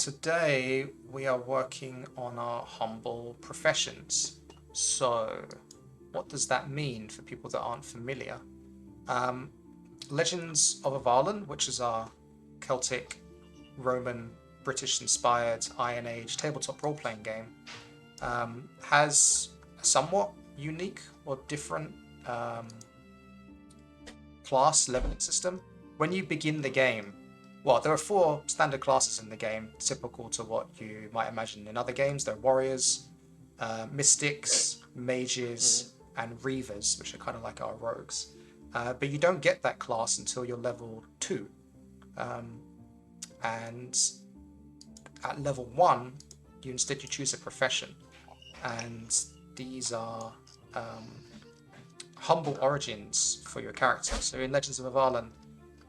today we are working on our humble professions. So, what does that mean for people that aren't familiar? Um, Legends of Avallen, which is our Celtic, Roman, British-inspired Iron Age tabletop role-playing game, has a somewhat unique or different um, class leveling system. When you begin the game, well, there are four standard classes in the game, typical to what you might imagine in other games. They're warriors, mystics, mages, and reavers, which are kind of like our rogues. But you don't get that class until you're level 2. And at level 1, you choose a profession. And these are humble origins for your character. So in Legends of Avallen,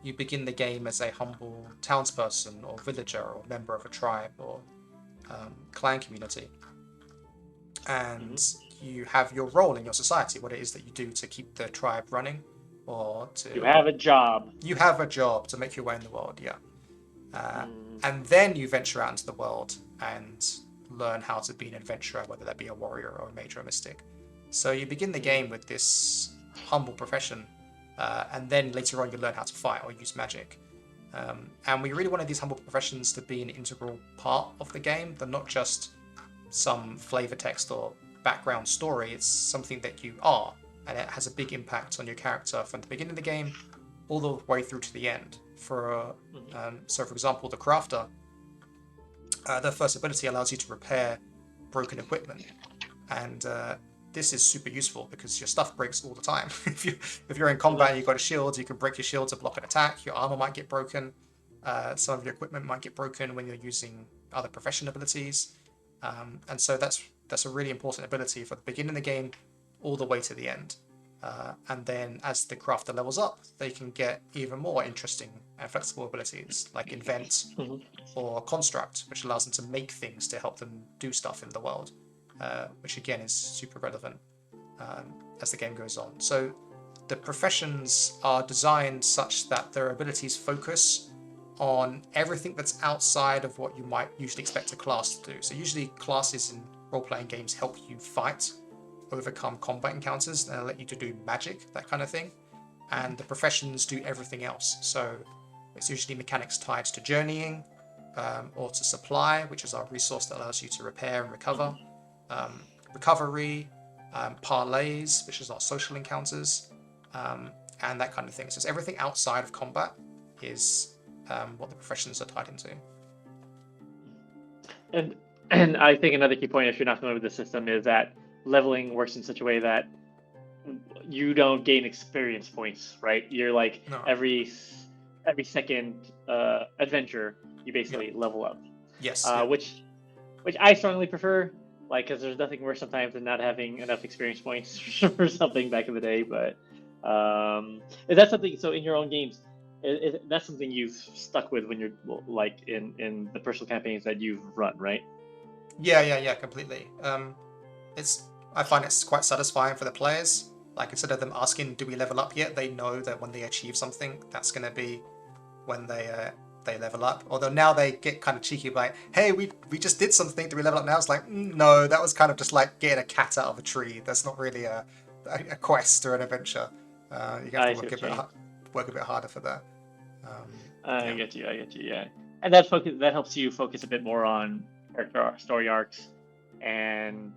you begin the game as a humble townsperson or villager or member of a tribe or clan community. And you have your role in your society, what it is that you do to keep the tribe running, or to... You have a job. You have a job to make your way in the world, yeah. And then you venture out into the world and learn how to be an adventurer, whether that be a warrior or a mage or a mystic. So you begin the game with this humble profession, and then later on you learn how to fight or use magic. And we really wanted these humble professions to be an integral part of the game. They're not just some flavor text or background story, it's something that you are, and it has a big impact on your character from the beginning of the game all the way through to the end. So for example, the crafter, their first ability allows you to repair broken equipment, and this is super useful because your stuff breaks all the time. if you're in combat and you've got a shield, you can break your shield to block an attack. Your armor might get broken. Some of your equipment might get broken when you're using other profession abilities. And so that's a really important ability for the beginning of the game all the way to the end. And then as the crafter levels up, they can get even more interesting and flexible abilities like invent or construct, which allows them to make things to help them do stuff in the world, which again is super relevant as the game goes on. So the professions are designed such that their abilities focus on everything that's outside of what you might usually expect a class to do. So usually classes in role-playing games help you fight, overcome combat encounters, and let you to do magic, that kind of thing. And the professions do everything else. So it's usually mechanics tied to journeying, or to supply, which is our resource that allows you to repair and recover. Recovery, parlays, which is our social encounters, and that kind of thing. So it's everything outside of combat is what the professions are tied into. And I think another key point, if you're not familiar with the system, is that leveling works in such a way that you don't gain experience points, right? You're like every second adventure, you basically level up. Yes. Which I strongly prefer, like, because there's nothing worse sometimes than not having enough experience points for something back in the day. But is that something? So in your own games, that's something you've stuck with when you're like in the personal campaigns that you've run, right? Yeah, completely. I find it's quite satisfying for the players. Like, instead of them asking, "Do we level up yet?" they know that when they achieve something, that's going to be when they level up. Although now they get kind of cheeky, like, "Hey, we just did something. Do we level up now?" It's like, no, that was kind of just like getting a cat out of a tree. That's not really a quest or an adventure. You have to work a bit harder for that. I get you. Yeah, and that helps you focus a bit more on character story arcs and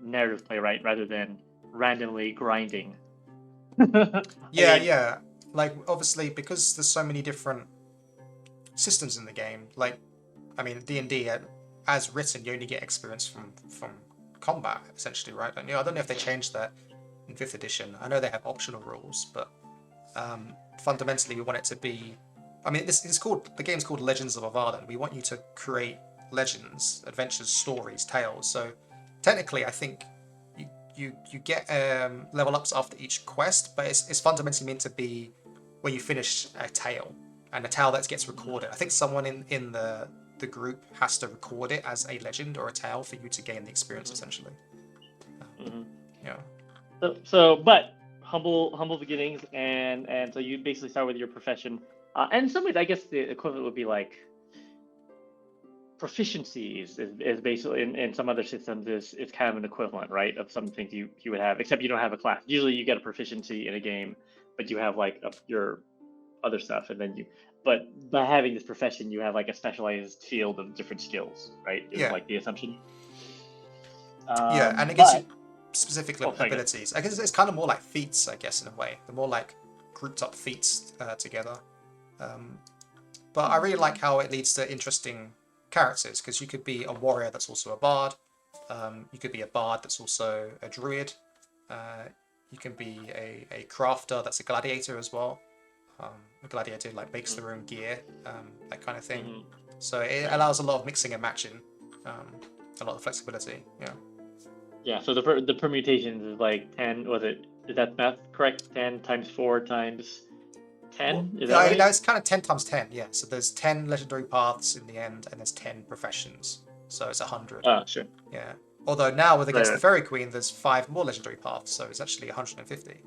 narrative play, right, rather than randomly grinding. Yeah. Like, obviously, because there's so many different systems in the game. Like, I mean, D&D as written, you only get experience from combat, essentially, right? I don't know if they changed that in 5th edition. I know they have optional rules, but fundamentally we want it to be... I mean, the game's called Legends of Avallen. We want you to create legends, adventures, stories, tales. So technically, I think you get level ups after each quest, but it's fundamentally meant to be where you finish a tale, and a tale that gets recorded. I think someone in the group has to record it as a legend or a tale for you to gain the experience, essentially. Yeah. But humble beginnings, and so you basically start with your profession. And in some ways, I guess the equivalent would be like proficiency is basically in some other systems is kind of an equivalent, right, of some things you would have, except you don't have a class. Usually you get a proficiency in a game, but you have like your other stuff, and then but by having this profession, you have like a specialized field of different skills, right? Is Yeah. like the assumption. Yeah, and it gives you But specific oh, sorry, go. abilities. I guess it's kind of more like feats, I guess, in a way. They're more like grouped up feats together. But I really like how it leads to interesting characters, because you could be a warrior that's also a bard. You could be a bard that's also a druid. You can be a crafter that's a gladiator as well. A gladiator like makes their own gear, that kind of thing. Mhm. So it allows a lot of mixing and matching, a lot of flexibility. Yeah. Yeah, so the permutations is like 10, is that math correct? 10 times 4 times 10? Is that right? No, it's kind of 10 times 10, yeah. So there's 10 legendary paths in the end, and there's 10 professions. So it's 100. Oh, sure. Yeah. Although now with Against Right. the Fairy Queen, there's 5 more legendary paths, so it's actually 150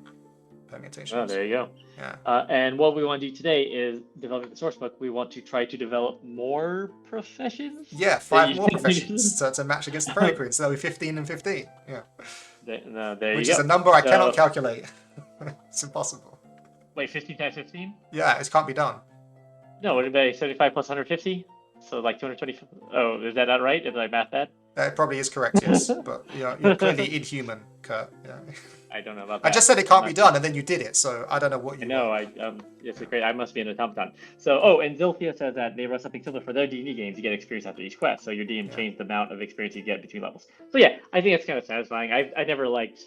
permutations. Oh, there you go. Yeah. And what we want to do today is developing the source book. We want to try to develop more professions. Yeah, 5 more professions to match Against the Fairy Queen. So there'll be 15 and 15. Yeah. There you go. Which is a number I cannot calculate. It's impossible. Wait, 15 times 15? Yeah, it can't be done. No, would it be 75 plus 150? So like 220. Oh, is that not right? Did I math that? It probably is correct, yes. But you're clearly inhuman, Kurt. Yeah. I don't know about that. I just said it can't be done, and then you did it, so I don't know what you know. It's great. I must be an automaton. So, and Zilphia says that they wrote something similar for their D&D games. You get experience after each quest, so your DM changed the amount of experience you get between levels. So yeah, I think it's kind of satisfying. I never liked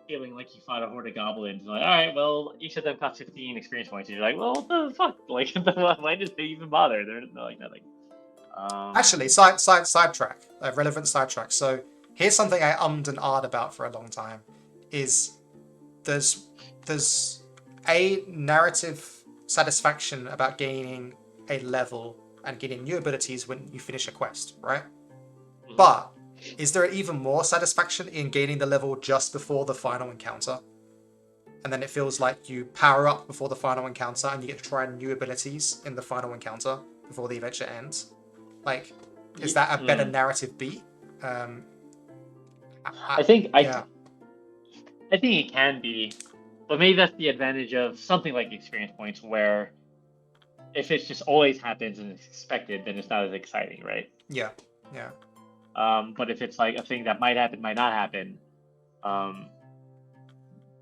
feeling like you fought a horde of goblins. Like, all right, well, each of them cost 15 experience points. And you're like, well, what the fuck? Like, why did they even bother? They're like nothing. Actually, sidetrack, relevant sidetrack. So here's something I ummed and ahed about for a long time. Is there's a narrative satisfaction about gaining a level and getting new abilities when you finish a quest, right? Mm-hmm. But is there even more satisfaction in gaining the level just before the final encounter? And then it feels like you power up before the final encounter and you get to try new abilities in the final encounter before the adventure ends. Like, is that a better narrative beat? I think it can be, but maybe that's the advantage of something like experience points, where if it just always happens and it's expected, then it's not as exciting, right? Yeah. But if it's like a thing that might happen, might not happen,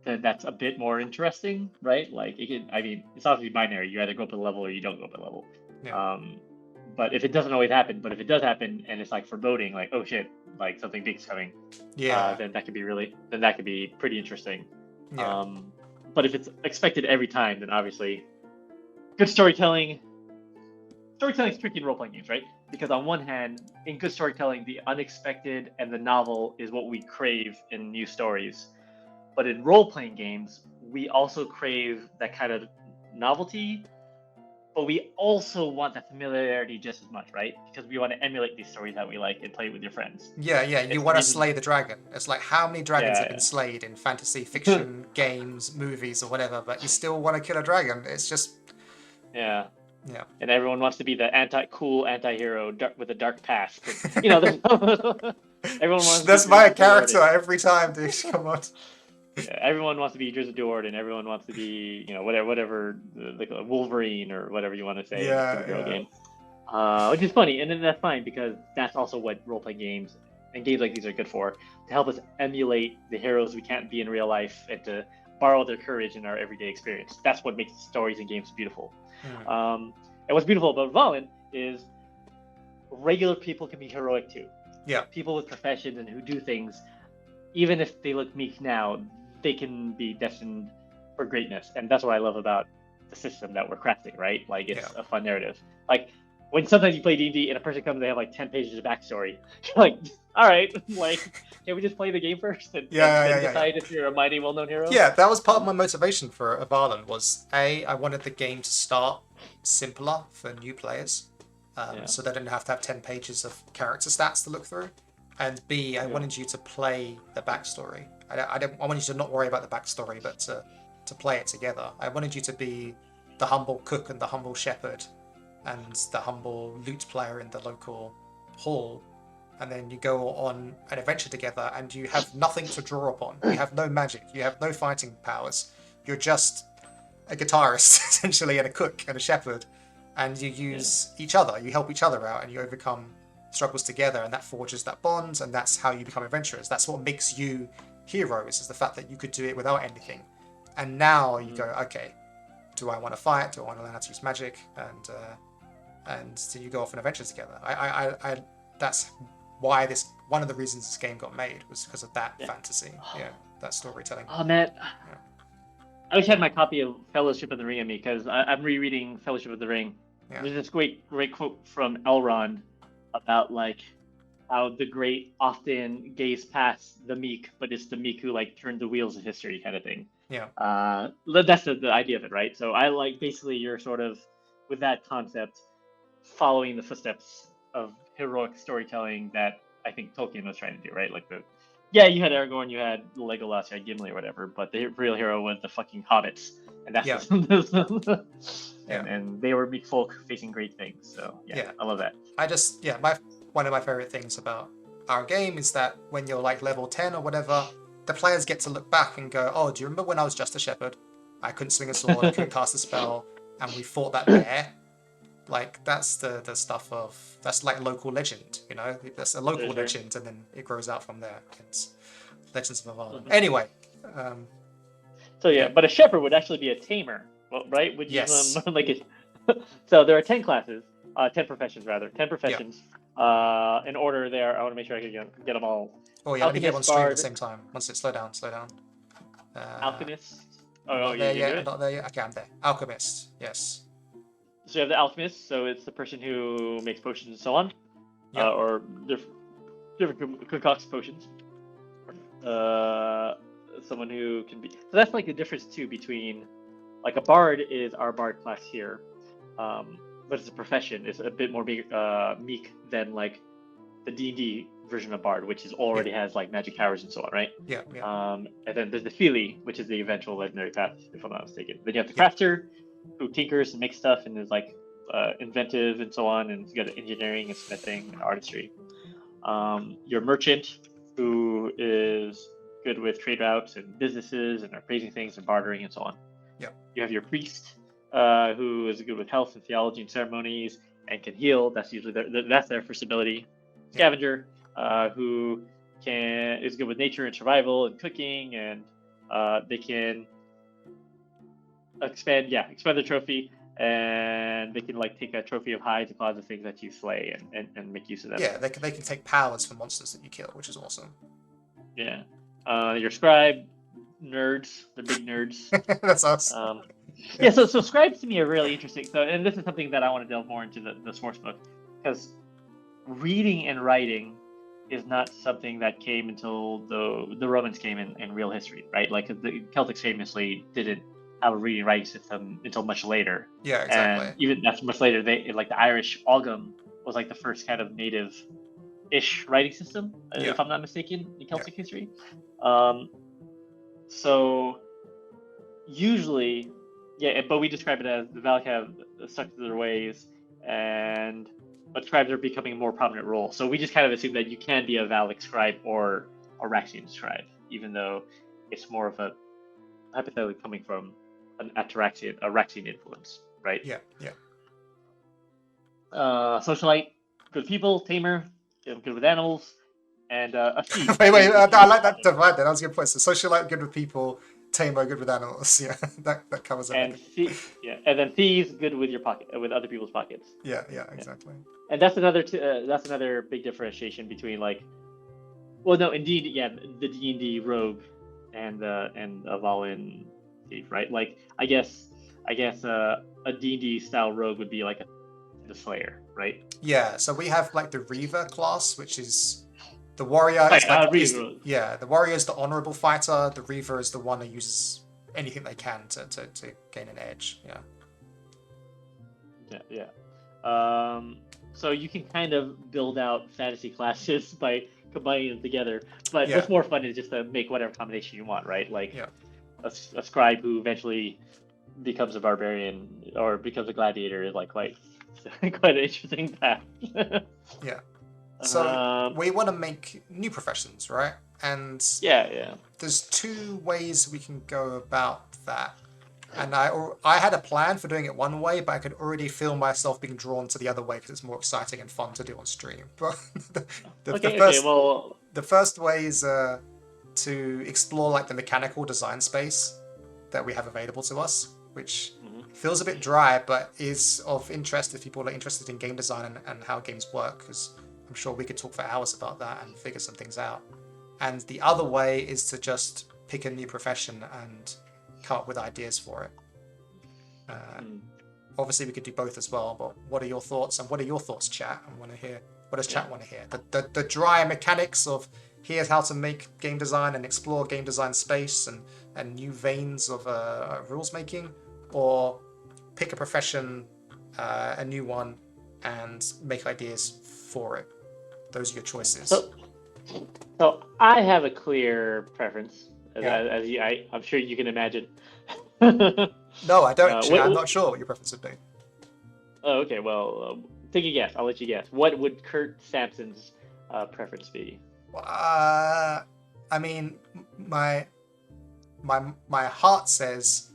then that's a bit more interesting, right? Like it's obviously binary. You either go up a level or you don't go up a level. Yeah. But if it doesn't always happen, but if it does happen and it's like foreboding, like, oh shit, like something big's coming, then that could be pretty interesting. Yeah. But if it's expected every time, then obviously good storytelling is tricky in role-playing games, right? Because on one hand, in good storytelling, the unexpected and the novel is what we crave in new stories. But in role-playing games, we also crave that kind of novelty, but we also want that familiarity just as much, right? Because we want to emulate these stories that we like and play with your friends. Yeah, you want to slay the dragon. It's like, how many dragons have been slayed in fantasy fiction, games, movies, or whatever, but you still want to kill a dragon. It's just... Yeah. Yeah. And everyone wants to be the cool anti-hero with a dark past. Everyone wants That's my character every time, dude. Come on. Yeah, everyone wants to be Drizzt Do'Urden, and everyone wants to be, whatever, like Wolverine or whatever you want to say in a superhero game. Which is funny, and then that's fine, because that's also what role-playing games and games like these are good for, to help us emulate the heroes we can't be in real life and to borrow their courage in our everyday experience. That's what makes stories and games beautiful. And what's beautiful about Avallen is regular people can be heroic too. Yeah. People with professions and who do things, even if they look meek now, they can be destined for greatness. And that's what I love about the system that we're crafting, right? Like, it's a fun narrative. Like, when sometimes you play D&D and a person comes and they have like 10 pages of backstory, you're like, all right, like, can we just play the game first and decide if you're a mighty, well-known hero? Yeah, that was part of my motivation for Avallen was, I wanted the game to start simpler for new players, so they didn't have to have 10 pages of character stats to look through. And B, I wanted you to play the backstory. I wanted you to not worry about the backstory, but to play it together. I wanted you to be the humble cook and the humble shepherd, and the humble lute player in the local hall, and then you go on an adventure together, and you have nothing to draw upon. You have no magic. You have no fighting powers. You're just a guitarist, essentially, and a cook and a shepherd, and you use each other. You help each other out, and you overcome struggles together, and that forges that bond, and that's how you become adventurers. That's what makes you heroes, is the fact that you could do it without anything. And now you go, okay, do I want to fight? Do I want to learn how to use magic? And so you go off on adventures together. I that's why one of the reasons this game got made was because of that fantasy, that storytelling. Oh man, I wish I had my copy of Fellowship of the Ring on me, because I'm rereading Fellowship of the Ring. Yeah. There's this great quote from Elrond about like how the great often gaze past the meek, but it's the meek who like turned the wheels of history, kind of thing. Yeah. That's the idea of it, right? So I like, basically you're sort of, with that concept, following the footsteps of heroic storytelling that I think Tolkien was trying to do, right? Like you had Aragorn, you had Legolas, you had Gimli or whatever, but the real hero was the fucking hobbits, and that's and they were meek folk facing great things. So I love that. One of my favorite things about our game is that when you're like level 10 or whatever, the players get to look back and go, oh, do you remember when I was just a shepherd? I couldn't swing a sword, I couldn't cast a spell, and we fought that bear. Like, that's the stuff that's like local legend, you know? That's a local legend, and then it grows out from there. It's Legends of Avallen. Anyway. But a shepherd would actually be a tamer, right? Would yes. So there are 10 classes, 10 professions rather, 10 professions. In order there, I want to make sure I can get them all. Oh yeah, let me get on stream at the same time. One sec, slow down. Alchemist. Not there yet. Okay, I'm there. Alchemist, yes. So you have the alchemist, so it's the person who makes potions and so on, or different concocts potions. Someone who can be. So that's like the difference too between, like, a bard is our bard class here, but it's a profession. It's a bit more meek than like the D&D version of bard, which already has like magic powers and so on, right? Yeah. And then there's the Fili, which is the eventual legendary path, if I'm not mistaken. Then you have the crafter, who tinkers and makes stuff and is like inventive and so on, and he's got engineering and smithing and artistry. Your merchant, who is good with trade routes and businesses and appraising things and bartering and so on. Yeah. You have your priest, who is good with health and theology and ceremonies and can heal. That's usually that's their first ability. Scavenger, who is good with nature and survival and cooking, and they can expand the trophy, and they can like take a trophy of hides and claws of things that you slay and make use of them. Yeah, they can take powers from monsters that you kill, which is awesome. Yeah. Your scribe, nerds, they're big nerds. That's us. So scribes to me are really interesting. So, and this is something that I want to delve more into the source book, because reading and writing is not something that came until the Romans came in real history, right? Like the Celtics famously didn't have a reading and writing system until much later. Yeah, exactly. And even that's much later. They like the Irish Ogam was like the first kind of native-ish writing system, if I'm not mistaken, in Celtic history. So usually, but we describe it as the Valak have stuck to their ways, but scribes are becoming a more prominent role. So we just kind of assume that you can be a Valak scribe or a Raxian scribe, even though it's more of a hypothetically coming from a Raxian influence, right? Yeah. Socialite, good people, tamer, good with animals, and a thief. wait, I like that divide there. That was a good point. So socialite, good with people, tamer, good with animals. Yeah, that covers everything. And then thieves, good with your pocket, with other people's pockets. Yeah, exactly. And that's another big differentiation between the D&D rogue and Avallen thief, right? Like I guess a D&D style rogue would be like the slayer, right? Yeah. So we have like the Reaver class, which is the warrior. The warrior is the honorable fighter. The Reaver is the one who uses anything they can to gain an edge. Yeah. So you can kind of build out fantasy classes by combining them together, but what's more fun is just to make whatever combination you want, right? Like a scribe who eventually becomes a barbarian or becomes a gladiator is like quite quite an interesting path. Yeah. So we want to make new professions, right? And yeah. there's two ways we can go about that. And I had a plan for doing it one way, but I could already feel myself being drawn to the other way because it's more exciting and fun to do on stream. But the first way is to explore like the mechanical design space that we have available to us, which feels a bit dry, but is of interest if people are interested in game design and how games work, because I'm sure we could talk for hours about that and figure some things out. And the other way is to just pick a new profession and come up with ideas for it. Obviously, we could do both as well, but what are your thoughts? And what are your thoughts, chat? I want to hear, what does chat want to hear? The dry mechanics of here's how to make game design and explore game design space and new veins of rules making, or pick a profession, a new one, and make ideas for it. Those are your choices. So I have a clear preference, I'm sure you can imagine. No, I don't. I'm not sure what your preference would be. Oh, okay. Well, take a guess. I'll let you guess. What would Kurt Sampson's preference be? I mean, my heart says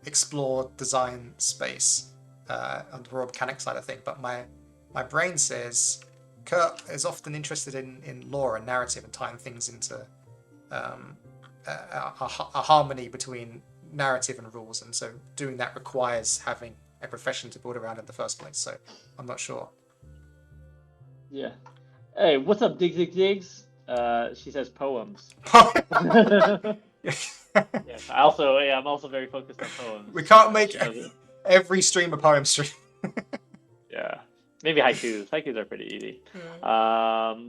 explore design space on the raw mechanic side of things, but my brain says Kurt is often interested in lore and narrative and tying things into a harmony between narrative and rules, and so doing that requires having a profession to build around in the first place. So I'm not sure. Yeah. Hey, what's up, Diggs? She says poems. Yes. I'm also very focused on poems. We can't make every stream a poem stream. Yeah. Maybe haikus. Haikus are pretty easy.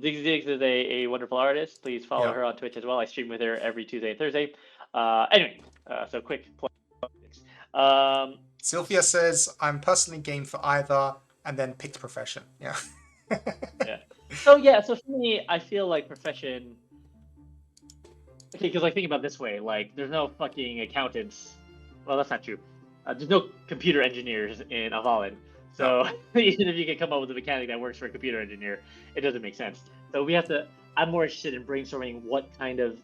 Diggs is a wonderful artist. Please follow her on Twitch as well. I stream with her every Tuesday and Thursday. Anyway, so quick plug. Sylvia says, I'm personally game for either, and then picked profession. Yeah. So for me, I feel like profession. Okay, because think about it this way: like, there's no fucking accountants. Well, that's not true. There's no computer engineers in Avallen. So even if you can come up with a mechanic that works for a computer engineer, it doesn't make sense. So we have to. I'm more interested in brainstorming what kind of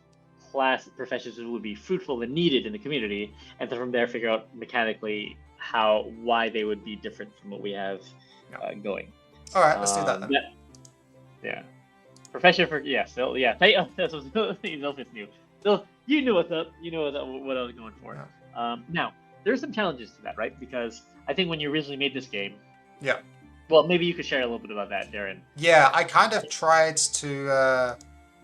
class professions would be fruitful and needed in the community, and then from there figure out mechanically why they would be different from what we have going. All right, let's do that then. Yeah. Profession for that's new. So you knew what's up. You know what I was going for. Yeah. Now there's some challenges to that, right? Because I think when you originally made this game. Yeah. Well, maybe you could share a little bit about that, Darren. Yeah, I kind of tried to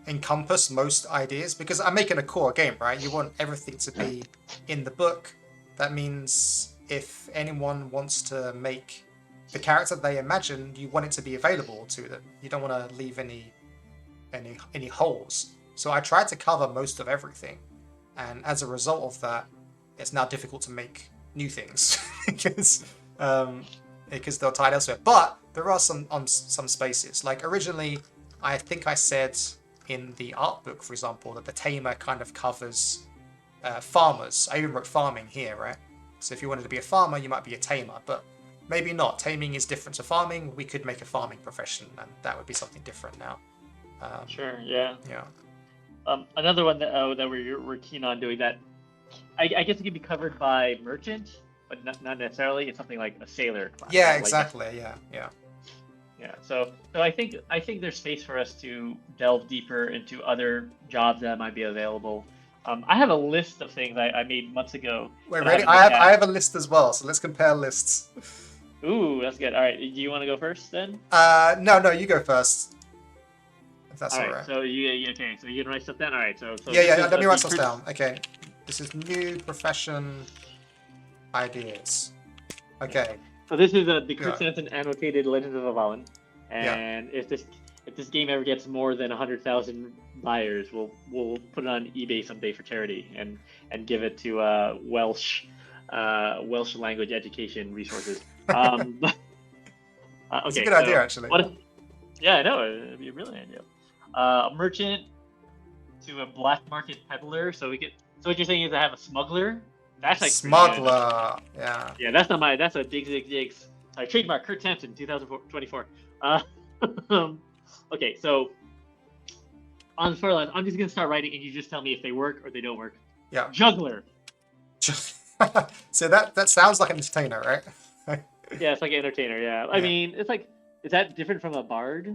encompass most ideas because I'm making a core game, right? You want everything to be in the book. That means if anyone wants to make the character they imagine, you want it to be available to them. You don't want to leave any holes. So I tried to cover most of everything, and as a result of that, it's now difficult to make new things because they're tied elsewhere. But there are some spaces. Like originally, I think I said in the art book, for example, that the tamer kind of covers farmers. I even wrote farming here, right? So if you wanted to be a farmer, you might be a tamer, but maybe not. Taming is different to farming. We could make a farming profession, and that would be something different now. Sure. Yeah. Yeah. Another one that we're keen on doing that. I guess it could be covered by merchant, but not necessarily. It's something like a sailor class. Yeah. Exactly. Yeah. Yeah. So I think there's space for us to delve deeper into other jobs that might be available. I have a list of things I made months ago. Wait, ready? I have a list as well, so let's compare lists. Ooh, that's good. All right, do you want to go first then? No, you go first. If that's all right. So you can write stuff down. All right, so yeah. Let me write stuff down. Okay, this is new profession ideas. Okay. So this is the Kurt Sampson annotated Legends of Avallen, and if this game ever gets more than 100,000 buyers, we'll put it on eBay someday for charity and give it to Welsh language education resources. Okay, it's a good idea, actually. Yeah, I know, it'd be a brilliant idea. A merchant to a black market peddler. So what you're saying is I have a smuggler. That's like smuggler. Yeah. Yeah, that's a Diggs Sorry, trademark Kurt Sampson, 2024. Okay, so on the storyline, I'm just gonna start writing, and you just tell me if they work or they don't work. Yeah. Juggler. So that sounds like an entertainer, right? Yeah, it's like an entertainer. Yeah, I mean, it's like, is that different from a bard?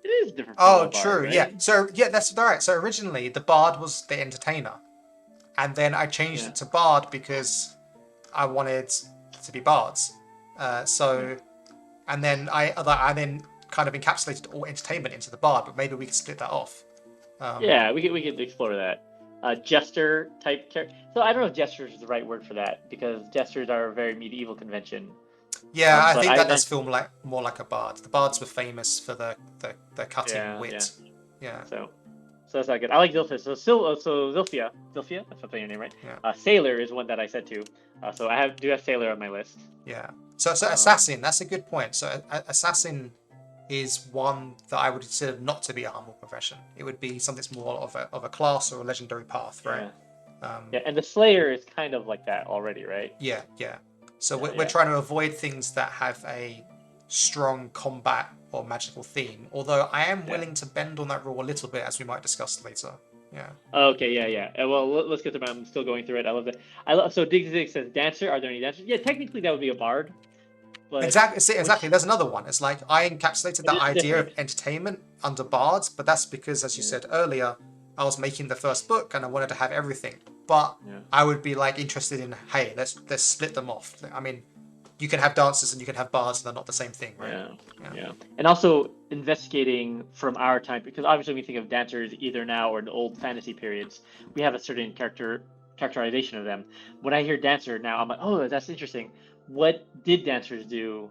It is different from Oh, a bard, true. right? Yeah. So yeah, that's all right. So originally the bard was the entertainer, and then I changed it to bard because I wanted to be bards. And then I then kind of encapsulated all entertainment into the bard, but maybe we could split that off. Yeah, we could explore that. Jester type character. So I don't know if jester is the right word for that, because jesters are a very medieval convention. Yeah, I But think that does feel more like a bard. The bards were famous for the cutting wit. Yeah. So that's not good. I like Zilphia. So Zilphia, if I'm saying your name right. Yeah. Sailor is one that I said too. So I do have Sailor on my list. Yeah. So assassin, that's a good point. So assassin is one that I would consider not to be a humble profession. It would be something that's more of a class or a legendary path, right? Yeah, and the Slayer is kind of like that already, right? Yeah. So we're trying to avoid things that have a strong combat or magical theme. Although I am willing to bend on that rule a little bit, as we might discuss later. Yeah. Okay. Yeah. Well, let's get through. I'm still going through it. I love that. So Dig says dancer. Are there any dancers? Yeah, technically that would be a bard. But Exactly. There's another one. It's like I encapsulated that idea of entertainment under bards, but that's because, as you said earlier, I was making the first book and I wanted to have everything. But I would be like interested in, hey, let's split them off. I mean, you can have dancers and you can have bards, and they're not the same thing, right? Yeah. And also investigating from our time, because obviously we think of dancers either now or in old fantasy periods. We have a certain characterization of them. When I hear dancer now, I'm like, oh, that's interesting. What did dancers do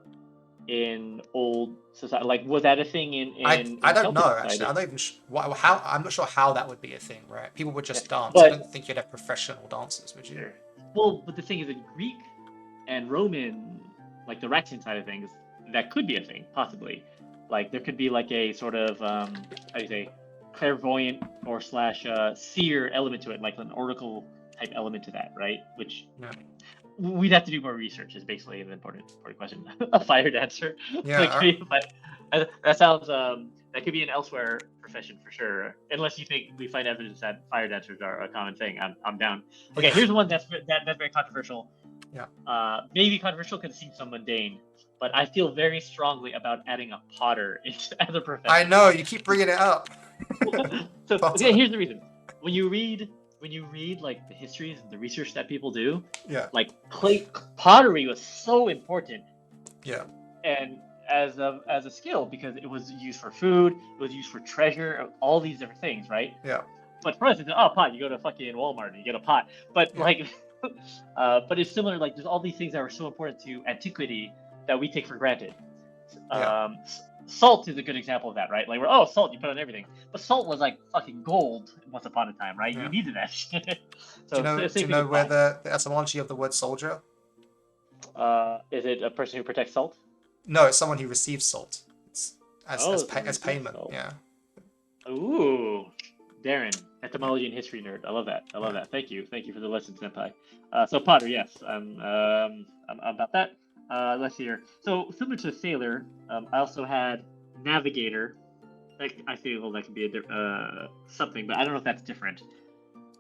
in old society? Like, was that a thing in I don't Celtic know, society? actually. I don't even how I'm not sure how that would be a thing, right? People would just dance. But, I don't think you'd have professional dancers, would you? Well, but the thing is, in Greek and Roman, like the Raxian side of things, that could be a thing, possibly. Like there could be like a sort of how do you say, clairvoyant or slash seer element to it, like an oracle type element to that, right? Which we'd have to do more research. Is basically an important question. A fire dancer. Yeah. But that sounds that could be an elsewhere profession for sure. Unless you think we find evidence that fire dancers are a common thing, I'm down. Okay, here's one that's very controversial. Yeah. Maybe controversial because it seems so mundane, but I feel very strongly about adding a potter as a profession. I know, you keep bringing it up. So okay, here's the reason. When you read like the histories and the research that people do, like pottery was so important. Yeah. And as a skill, because it was used for food, it was used for treasure, all these different things, right? Yeah. But for us, it's pot. You go to fucking Walmart and you get a pot. But like, but it's similar. Like, there's all these things that were so important to antiquity that we take for granted. Salt is a good example of that, right? Like, salt, you put on everything. But salt was like fucking gold once upon a time, right? You needed that shit. So do you know where the etymology of the word soldier? Is it a person who protects salt? No, it's someone who receives salt. It's as payment. Salt. Yeah. Ooh, Darren, etymology and history nerd. I love that. Thank you for the lesson, senpai. So Potter, yes, I'm about that. Let's see here. So similar to sailor, I also had navigator. Like, I feel that could be a something, but I don't know if that's different.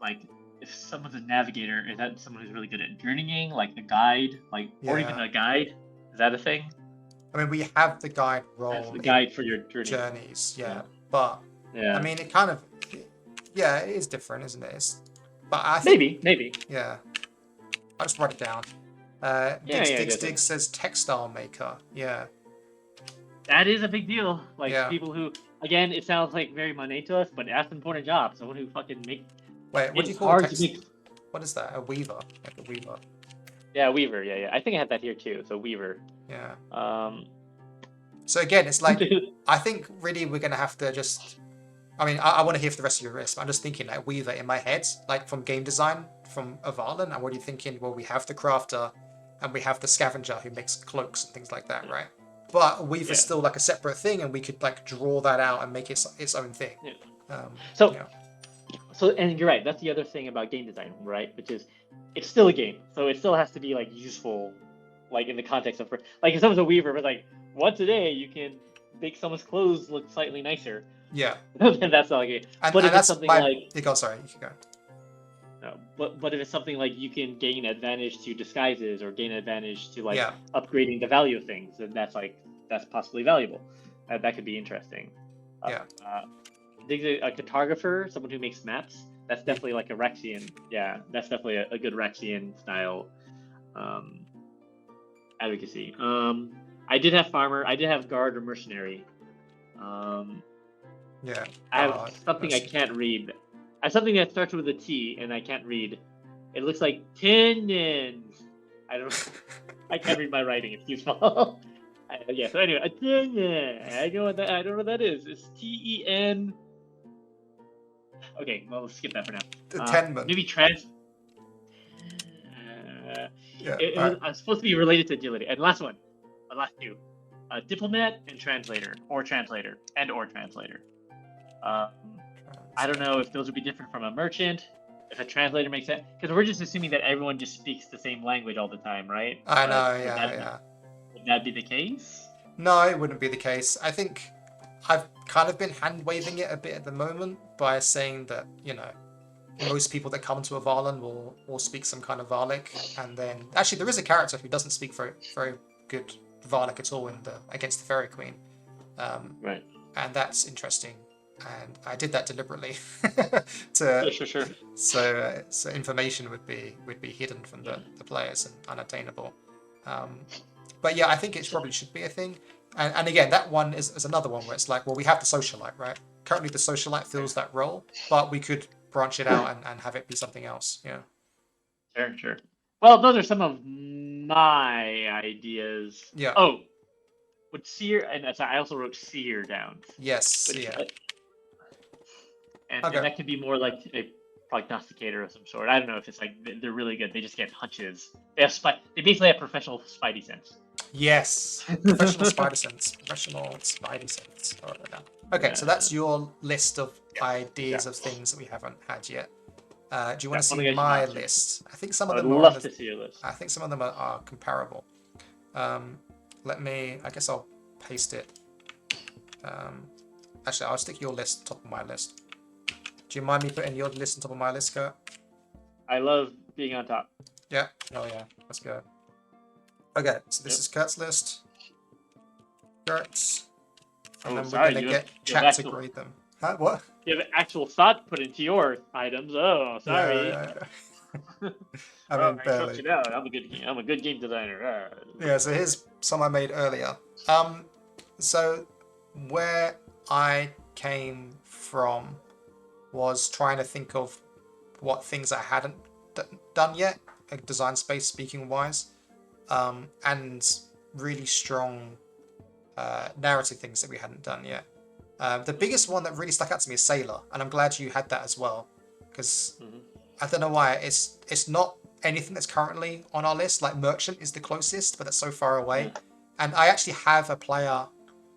Like, if someone's a navigator, is that someone who's really good at journeying, like a guide, or even a guide? Is that a thing? I mean, we have the guide role. That's the guide for your journeys, but I mean, it kind of, it is different, isn't it? But I think, maybe. Yeah, I'll just write it down. Dig says textile maker. Yeah, that is a big deal. Like people who, again, it sounds like very mundane to us, but that's an important job. Someone who fucking make. Wait, what do you call it? What is that? A weaver? Like a weaver. Yeah, weaver. Yeah. I think I had that here too. So weaver. Yeah. So again, it's like I think really we're gonna have to just. I mean, I want to hear for the rest of your list. But I'm just thinking like weaver in my head, like from game design from Avallen. I'm already thinking, well, we have the crafter, and we have the scavenger who makes cloaks and things like that, right? But weaver's still like a separate thing, and we could like draw that out and make it its own thing. Yeah. So, and you're right. That's the other thing about game design, right? Which is, it's still a game, so it still has to be like useful like in the context of like if someone's a weaver, but like once a day you can make someone's clothes look slightly nicer. Yeah. Then that's not okay. And, But and if it's that's something my. like You go. Sorry, you can go. no, but if it's something like you can gain advantage to disguises or gain advantage to like Yeah. upgrading the value of things, then that's possibly valuable. That could be interesting. Yeah. I think a cartographer, someone who makes maps, that's definitely like a Rexian. Yeah, that's definitely a good Rexian style advocacy. I did have farmer. I did have guard or mercenary. Yeah. I have something I can't read. I have something that starts with a T and I can't read. It looks like tendons. I don't. I can't read my writing. It's too small. Yeah. So anyway, a tendon. I know what that. I don't know what that is. It's TEN. Okay. Well, let's skip that for now. The Tenman. Maybe trans. Yeah. It was supposed to be related to agility. And last one. Last two. Diplomat and translator, or translator, and or translator. I don't know if those would be different from a merchant, if a translator makes sense, because we're just assuming that everyone just speaks the same language all the time, right? I know, yeah. Would that be the case? No, it wouldn't be the case. I think I've kind of been hand-waving it a bit at the moment by saying that, most people that come to Avallen will speak some kind of Varlic, and then... Actually, there is a character who doesn't speak very, very good Varlic at all against the Fairy Queen. Right. And that's interesting. And I did that deliberately Sure. So information would be hidden from the players and unattainable. But yeah, I think it probably should be a thing. And again, that one is another one where it's like, well, we have the socialite, right? Currently, the socialite fills that role, but we could branch it out and have it be something else. Yeah. Sure. Well, those are some of my ideas. Yeah. Oh, would seer, and I also wrote seer down. Yes. Yeah. And that could be more like a prognosticator of some sort. I don't know if it's like they're really good. They just get hunches. They basically have professional spidey sense. Yes, professional spider sense. Professional spidey sense. I'll write that down. Okay, so that's your list of ideas of things that we haven't had yet. Do you want to see my list? I think some of them I'd love to see your list. I think some of them are comparable. I guess I'll paste it. Actually, I'll stick your list top of my list. Do you mind me putting your list on top of my list, Kurt? I love being on top. Yeah. Oh yeah. Let's go. Okay, so this is Kurt's list. Kurt's. And then we're going to get chat to grade them. Huh? What? You have actual thought put into your items. Oh, sorry. Yeah. I mean, barely. You out. I'm a good game designer. Yeah, so here's some I made earlier. So where I came from was trying to think of what things I hadn't done yet, like design space speaking wise, and really strong narrative things that we hadn't done yet. The biggest one that really stuck out to me is Sailor, and I'm glad you had that as well, because I don't know why, it's not anything that's currently on our list. Like Merchant is the closest, but that's so far away. And I actually have a player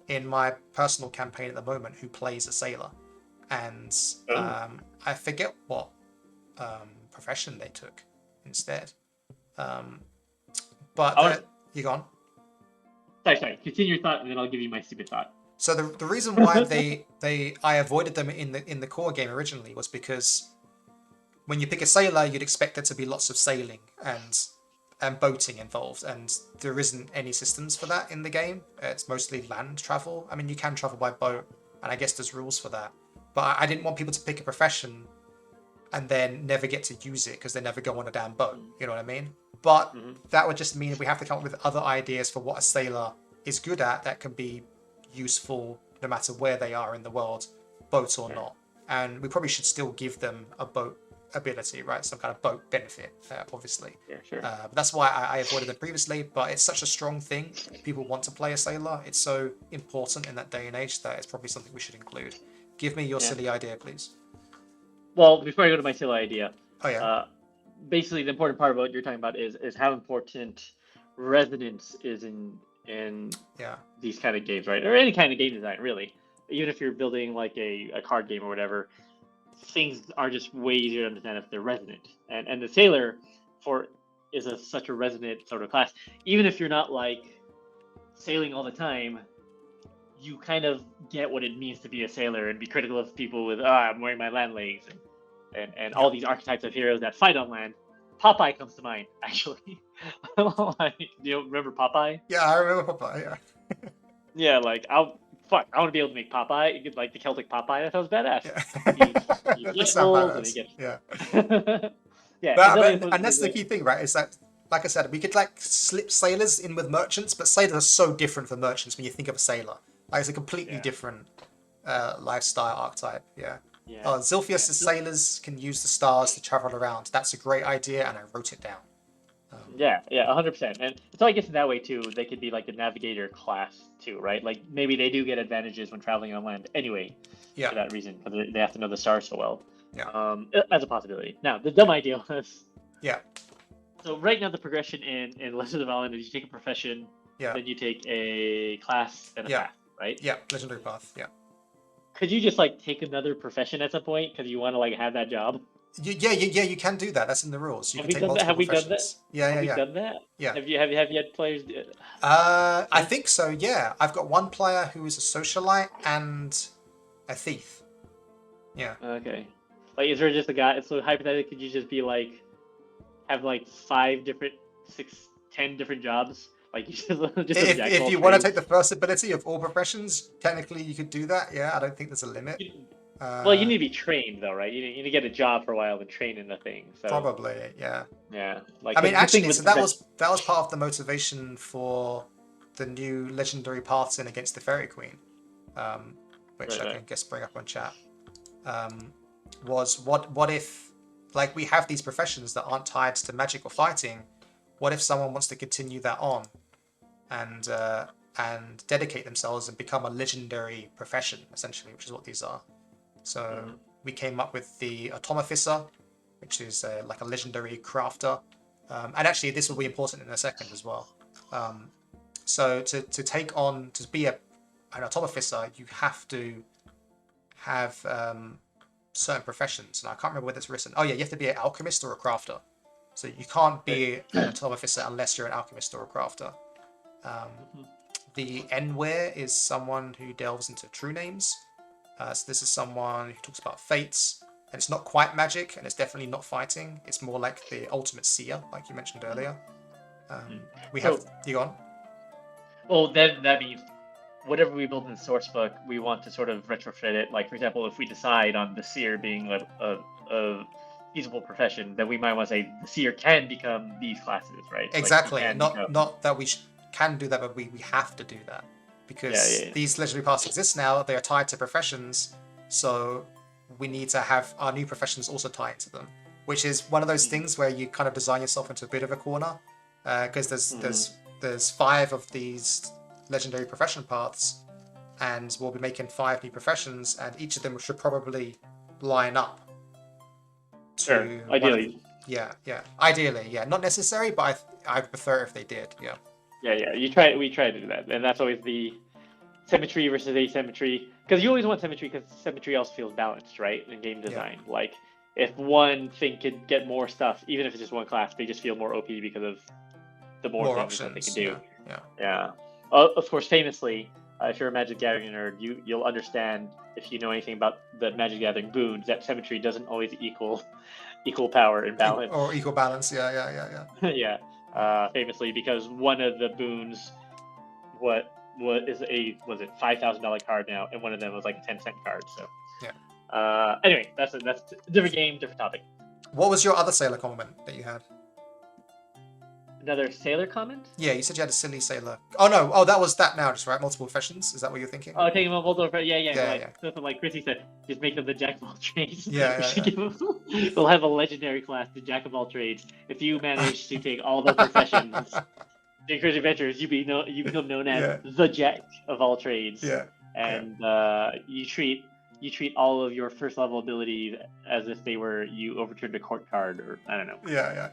in my personal campaign at the moment who plays a sailor, and I forget what profession they took instead. But you gone? Sorry. Continue your thought, and then I'll give you my stupid thought. So the reason why I avoided them in the core game originally was because when you pick a sailor, you'd expect there to be lots of sailing and boating involved, and there isn't any systems for that in the game. It's mostly land travel. I mean, you can travel by boat, and I guess there's rules for that. But I didn't want people to pick a profession and then never get to use it because they never go on a damn boat. You know what I mean? But that would just mean we have to come up with other ideas for what a sailor is good at that can be useful no matter where they are in the world, boat or not. And we probably should still give them a boat ability, right? Some kind of boat benefit, obviously. Yeah, sure. But that's why I avoided it previously, but it's such a strong thing. People want to play a sailor. It's so important in that day and age that it's probably something we should include. Give me your silly idea, please. Well, before I go to my silly idea, basically the important part about what you're talking about is how important resonance is in these kind of games, right? Or any kind of game design, really. Even if you're building like a card game or whatever, things are just way easier to understand if they're resonant. And the sailor, is such a resonant sort of class. Even if you're not like sailing all the time, you kind of get what it means to be a sailor and be critical of people with I'm wearing my land legs and all these archetypes of heroes that fight on land. Popeye comes to mind, actually. Like, do you remember Popeye? Yeah, I remember Popeye. Yeah. Yeah, like I want to be able to make Popeye, like the Celtic Popeye. That sounds badass. Yeah. That sounds badass. Yeah. Yeah. And that's the key thing, right? Is that, like I said, we could like slip sailors in with merchants, but sailors are so different from merchants when you think of a sailor. Like it's a completely different lifestyle archetype. Yeah. Yeah. Zilphius' sailors can use the stars to travel around. That's a great idea, and I wrote it down. Yeah, 100%. And it's all I guess in that way too. They could be like the navigator class too, right? Like maybe they do get advantages when traveling on land anyway. Yeah. For that reason, because they have to know the stars so well. Yeah. As a possibility. Now, the dumb idea was. Yeah. So right now the progression in Legends of Avallen is you take a profession, then you take a class, then a path, right? Yeah, legendary path. Yeah. Could you just like take another profession at some point because you want to like have that job? Yeah, you can do that. That's in the rules. You Have can take multiple Have we done that? professions. Yeah. Have we done that? Yeah. Have you had players? I think so. Yeah, I've got one player who is a socialite and a thief. Yeah. Okay. Like, is there just a guy? So hypothetically, could you just be like, have like 5 different, 6, 10 different jobs? Like, you just if you want to take the first ability of all professions, technically you could do that. Yeah, I don't think there's a limit. Well, you need to be trained though, right? You need to get a job for a while and train in the thing. So. Probably, yeah. Yeah. Like, I mean, actually, so that was part of the motivation for the new legendary paths in against the Fairy Queen, which I can guess bring up on chat. Was what if, like, we have these professions that aren't tied to magic or fighting? What if someone wants to continue that on, and dedicate themselves and become a legendary profession, essentially, which is what these are. So we came up with the Automaficer, which is like a legendary crafter. And actually, this will be important in a second as well. So to take on, to be an Automaficer, you have to have certain professions. And I can't remember whether it's written. Oh yeah, you have to be an alchemist or a crafter. So you can't be an Automaficer unless you're an alchemist or a crafter. The Enware is someone who delves into true names. So this is someone who talks about fates, and it's not quite magic, and it's definitely not fighting. It's more like the ultimate seer, like you mentioned earlier. We have you on. Well, then that means whatever we build in the source book, we want to sort of retrofit it. Like, for example, if we decide on the seer being a feasible profession, then we might want to say the seer can become these classes, right? Exactly. Like, not that we can do that, but we have to do that. Because these legendary paths exist now, they are tied to professions, so we need to have our new professions also tie into them, which is one of those things where you kind of design yourself into a bit of a corner, because there's 5 of these legendary profession paths, and we'll be making 5 new professions, and each of them should probably line up. Sure, ideally. Ideally, yeah. Not necessary, but I prefer if they did, yeah. Yeah. We try to do that, and that's always the symmetry versus asymmetry. Because you always want symmetry, because symmetry also feels balanced, right? In game design, like if one thing could get more stuff, even if it's just one class, they just feel more OP because of the more things options, that they can do. Yeah. Of course, famously, if you're a Magic Gathering nerd, you'll understand, if you know anything about the Magic Gathering boons, that symmetry doesn't always equal power and balance. Or equal balance, yeah. Yeah. Famously, because one of the boons, was it $5,000 card now, and one of them was like a 10-cent card. So anyway, that's a different game, different topic. What was your other sailor comment that you had? Another sailor comment? Yeah, you said you had a silly sailor. Oh no, that was that now, just right? Multiple professions. Is that what you're thinking? Oh, taking multiple professions. Yeah. Something like Chrissy said, just make them the jack of all trades. We'll have a legendary class, the jack of all trades. If you manage to take all the professions in Crazy Adventures, you become known as the jack of all trades. Yeah. And you treat all of your first level abilities as if they were, you overturned a court card, or I don't know. Yeah.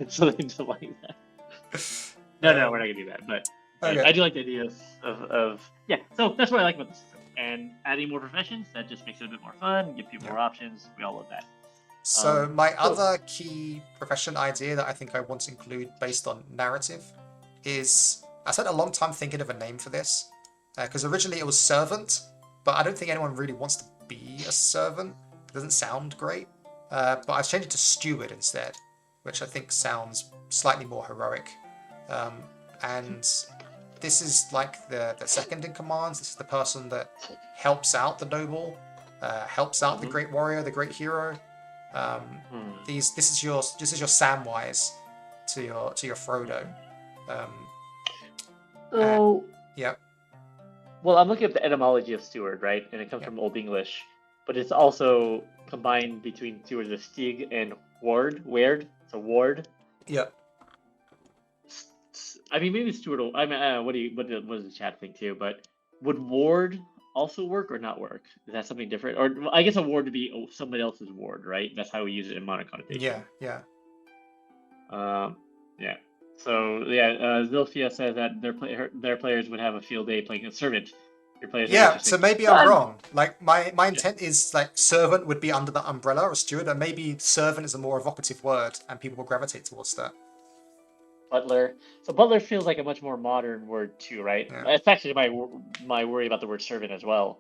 Something like that. No, we're not gonna do that. But I do like the idea of So that's what I like about the system. And adding more professions, that just makes it a bit more fun, give people more options. We all love that. So my other key profession idea that I think I want to include based on narrative is I spent a long time thinking of a name for this because originally it was servant, but I don't think anyone really wants to be a servant. It doesn't sound great. But I've changed it to steward instead, which I think sounds slightly more heroic. And this is like the second in command. This is the person that helps out the noble, helps out the great warrior, the great hero. This is your Samwise to your Frodo. Yeah. Well, I'm looking at the etymology of steward, right? And it comes from Old English, but it's also combined between two words of stig and ward. So ward. Yeah. I mean, maybe steward. I mean, what does the chat think too? But would ward also work or not work? Is that something different? Or I guess a ward would be somebody else's ward, right? That's how we use it in modern connotation. Yeah. Yeah. So Zilphia says that their players would have a field day playing a servant. Your players so maybe I'm wrong. Like my intent is like servant would be under the umbrella or steward, and maybe servant is a more evocative word, and people will gravitate towards that. Butler. So butler feels like a much more modern word too, right? Yeah. It's actually my worry about the word servant as well.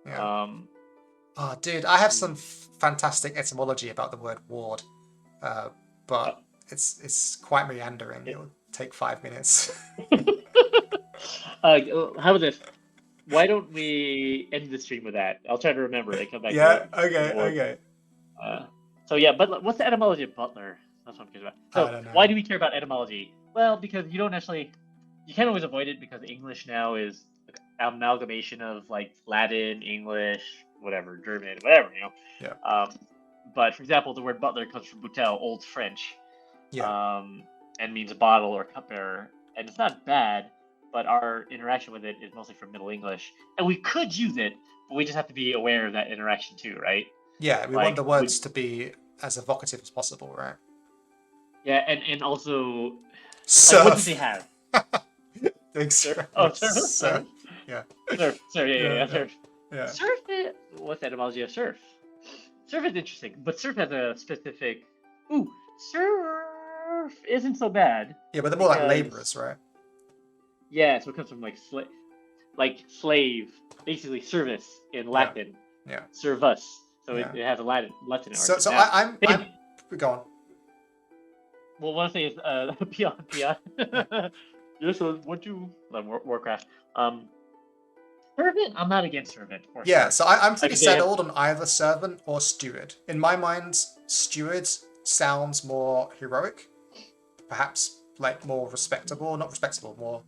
Yeah. Oh, dude, I have some fantastic etymology about the word ward, but it's quite meandering. It'll take 5 minutes. How about this? Why don't we end the stream with that? I'll try to remember it. Come back. Okay. So yeah, but what's the etymology of butler? That's what I'm curious about. So why do we care about etymology? Well, because you can't always avoid it because English now is an amalgamation of like Latin, English, whatever, German, whatever, Yeah. But for example, the word butler comes from bouteille, Old French. Yeah. And means bottle or cupbearer, and it's not bad, but our interaction with it is mostly from Middle English, and we could use it, but we just have to be aware of that interaction too, right? Yeah, we want the words to be as evocative as possible, right? Yeah, and also, surf. Like, what do they have? Surf. Oh, surf. Yeah. Surf. Surf. Yeah. Surf. What's the etymology of surf? Surf is interesting, but surf has a specific. Ooh, surf isn't so bad. Yeah, but they're more like laborers, right? Yeah, so it comes from like slave, basically service in Latin. Yeah. Servus. So it has a Latin origin. So now, I'm go on. Well, one thing is peon. Yeah, so what you Warcraft? Servant. I'm not against servant. Yeah, so I'm pretty settled on either servant or steward. In my mind, steward sounds more heroic, perhaps like more respectable, not respectable, more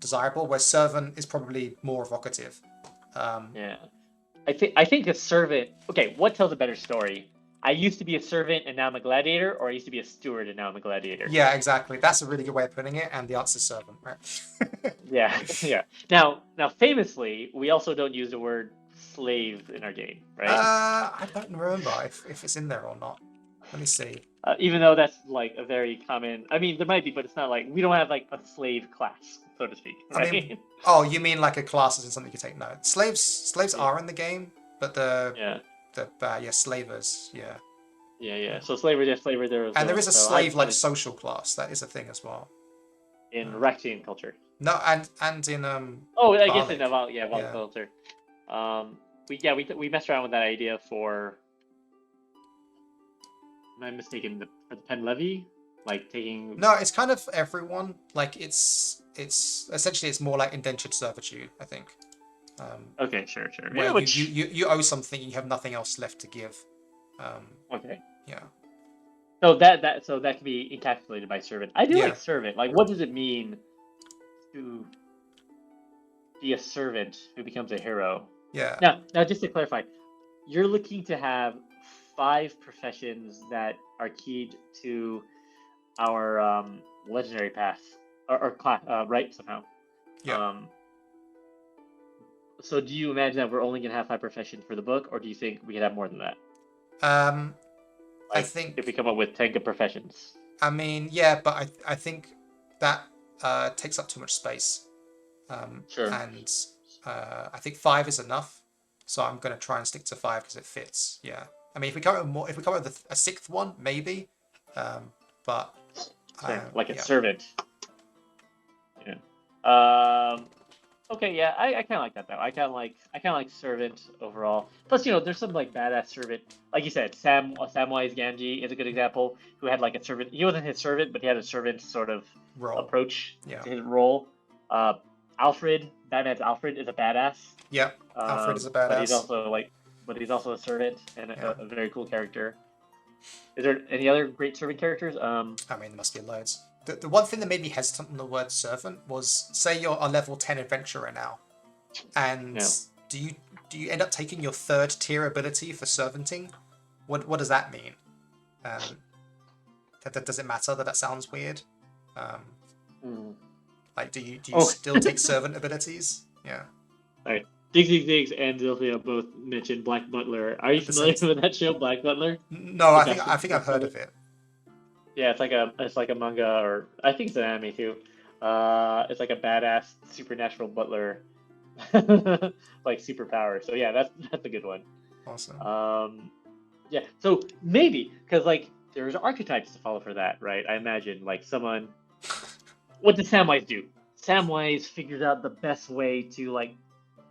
desirable. Where servant is probably more evocative. Yeah, I think a servant. Okay, what tells a better story? I used to be a servant and now I'm a gladiator, or I used to be a steward and now I'm a gladiator. Yeah, exactly. That's a really good way of putting it, and the answer's servant, right? Yeah. Now, famously, we also don't use the word slave in our game, right? I don't remember if it's in there or not. Let me see. Even though that's like a very common. I mean, there might be, but it's not like we don't have like a slave class, so to speak. Right? I mean, oh, you mean like a class is something you can take? No, slaves are in the game, but slavers, Yeah. So slavery, there is. And there is a slave like social class. That is a thing as well. In Raktian culture. No, and in Oh, I guess in Avallen culture. We messed around with that idea for. Am I mistaken? For the pen levy, like taking. No, it's kind of everyone. Like it's essentially it's more like indentured servitude, I think. Okay, sure. Where you owe something, you have nothing else left to give. Okay. Yeah. So that can be encapsulated by servant. I do like servant. Like, what does it mean to be a servant who becomes a hero? Yeah. Now, just to clarify, you're looking to have 5 professions that are keyed to our legendary path or class, right? Somehow. Yeah. So do you imagine that we're only going to have 5 professions for the book, or do you think we could have more than that? I think if we come up with 10 good professions. I mean, yeah, but I think that takes up too much space. Sure. And I think 5 is enough. So I'm going to try and stick to 5 because it fits. Yeah. I mean, if we come up with more, if we come up with a sixth one, maybe. But like a yeah. servant. Yeah. Okay, yeah, I kind of like that though. I kind of like servant overall. Plus, there's some like badass servant, like you said, Samwise Gamgee is a good example, who had like a servant. He wasn't his servant, but he had a servant sort of Role. approach Yeah. to his role. Batman's Alfred is a badass. Yep. Alfred is a badass. But he's also a servant and a very cool character. Is there any other great servant characters? I mean, there must be loads. The one thing that made me hesitant on the word servant was, say you're a level 10 adventurer now, and do you end up taking your third tier ability for servanting? What does that mean? Does it matter that sounds weird? Like, do you still take servant abilities? Yeah. All right. Diggs and Zilphia both mentioned Black Butler. Are you familiar with that show, Black Butler? No, I think I've heard of it. Yeah, it's like a manga, or I think it's an anime too. It's like a badass supernatural butler, like superpower. So yeah, that's a good one. Awesome. Yeah. So maybe because like there's archetypes to follow for that, right? I imagine like someone. What does Samwise do? Samwise figures out the best way to like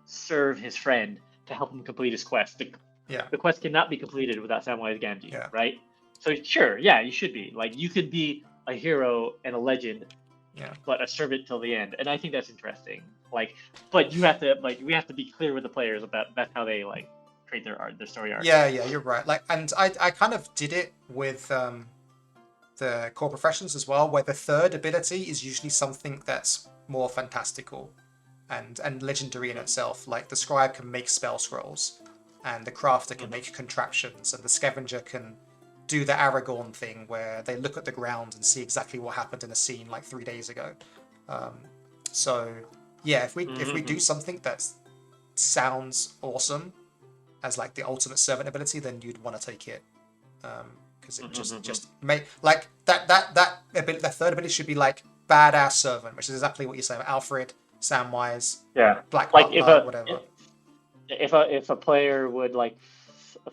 serve his friend to help him complete his quest. The quest cannot be completed without Samwise Gamgee, right? So sure, yeah, you should be. Like, you could be a hero and a legend, but a servant till the end. And I think that's interesting. Like, but we have to be clear with the players about that's how they like create their story arc. Yeah, you're right. Like, and I kind of did it with the core professions as well, where the third ability is usually something that's more fantastical and legendary in itself. Like, the scribe can make spell scrolls, and the crafter can make contraptions, and the scavenger can do the Aragorn thing where they look at the ground and see exactly what happened in a scene like 3 days ago. So yeah, if we do something that sounds awesome as like the ultimate servant ability, then you'd want to take it, because it just make like that ability. The third ability should be like badass servant, which is exactly what you're saying. Alfred, Samwise, Black Butler, whatever. If a player would like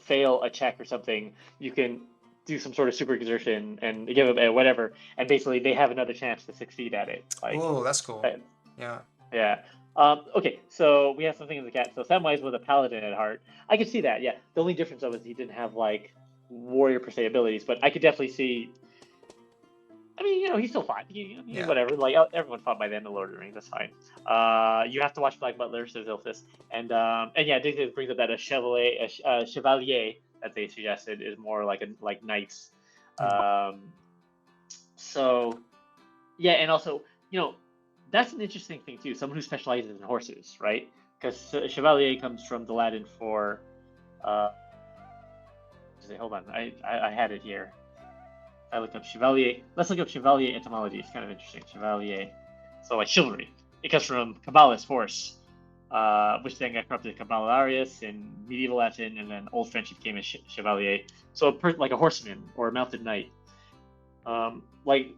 fail a check or something, you can do some sort of super exertion and give them whatever, and basically they have another chance to succeed at it. Like, oh, that's cool. Yeah. Okay, so we have something in the cat. So Samwise was a paladin at heart. I could see that. Yeah. The only difference though is he didn't have like warrior per se abilities, but I could definitely see. I mean, he still fought. Whatever. Like everyone fought by the end of Lord of the Rings. That's fine. You have to watch Black Butler, says Ilfis, and yeah, Diggs brings up that a chevalier that they suggested is more like knights. So yeah, and also that's an interesting thing too. Someone who specializes in horses, right? Because chevalier comes from the Latin for. Hold on, I had it here. I looked up chevalier. Let's look up chevalier etymology. It's kind of interesting. Chevalier. So like chivalry. It comes from Caballus, horse, which then got corrupted to caballarius in medieval Latin, and then Old French became a chevalier. So like a horseman or a mounted knight. Like,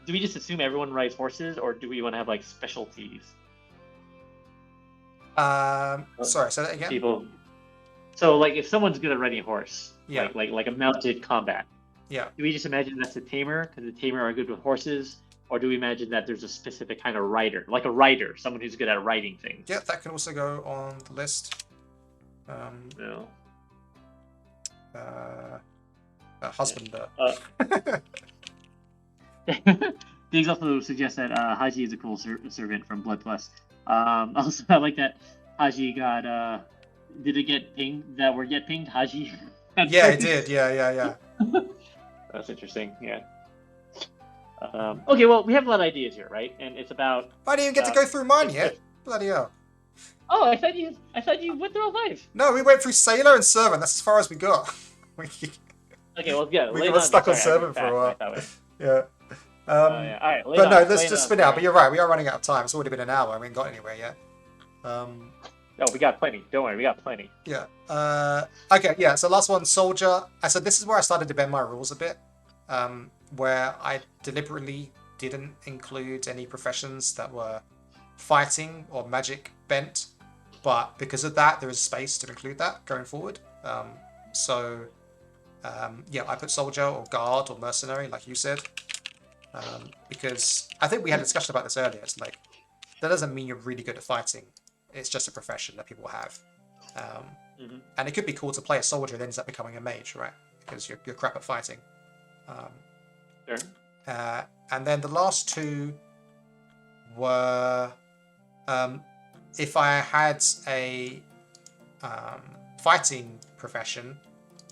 do we just assume everyone rides horses, or do we want to have like specialties? Sorry, say that again. People. So like, if someone's good at riding a horse, yeah, like a mounted combat. Yeah. Do we just imagine that's a tamer because the tamer are good with horses, or do we imagine that there's a specific kind of rider, like a rider, someone who's good at riding things? Yeah, that can also go on the list. Husbander. Things also suggest that Haji is a cool servant from Blood Plus. Also, I like that Haji got. Did it get pinged? That word get pinged? Haji. Yeah, it did. Yeah. That's interesting. Yeah. Okay, well, we have a lot of ideas here, right? And it's about. I didn't even get to go through mine yet. Bloody hell. Oh, I thought you went through all 5. No, we went through Sailor and Servant. That's as far as we got. Okay, well, yeah. We got stuck on Servant for a while. Yeah. All right. But no, let's just spin out. But you're right. We are running out of time. It's already been an hour. We haven't got anywhere yet. No, we got plenty. Don't worry, we got plenty. Yeah. Okay, yeah, so last one, soldier. So this is where I started to bend my rules a bit, where I deliberately didn't include any professions that were fighting or magic bent, but because of that, there is space to include that going forward. So yeah, I put soldier or guard or mercenary, like you said, because I think we had a discussion about this earlier. It's like that doesn't mean you're really good at fighting. It's just a profession that people have, and it could be cool to play a soldier that ends up becoming a mage, right? Because you're crap at fighting. Sure. And then the last two were if I had a fighting profession,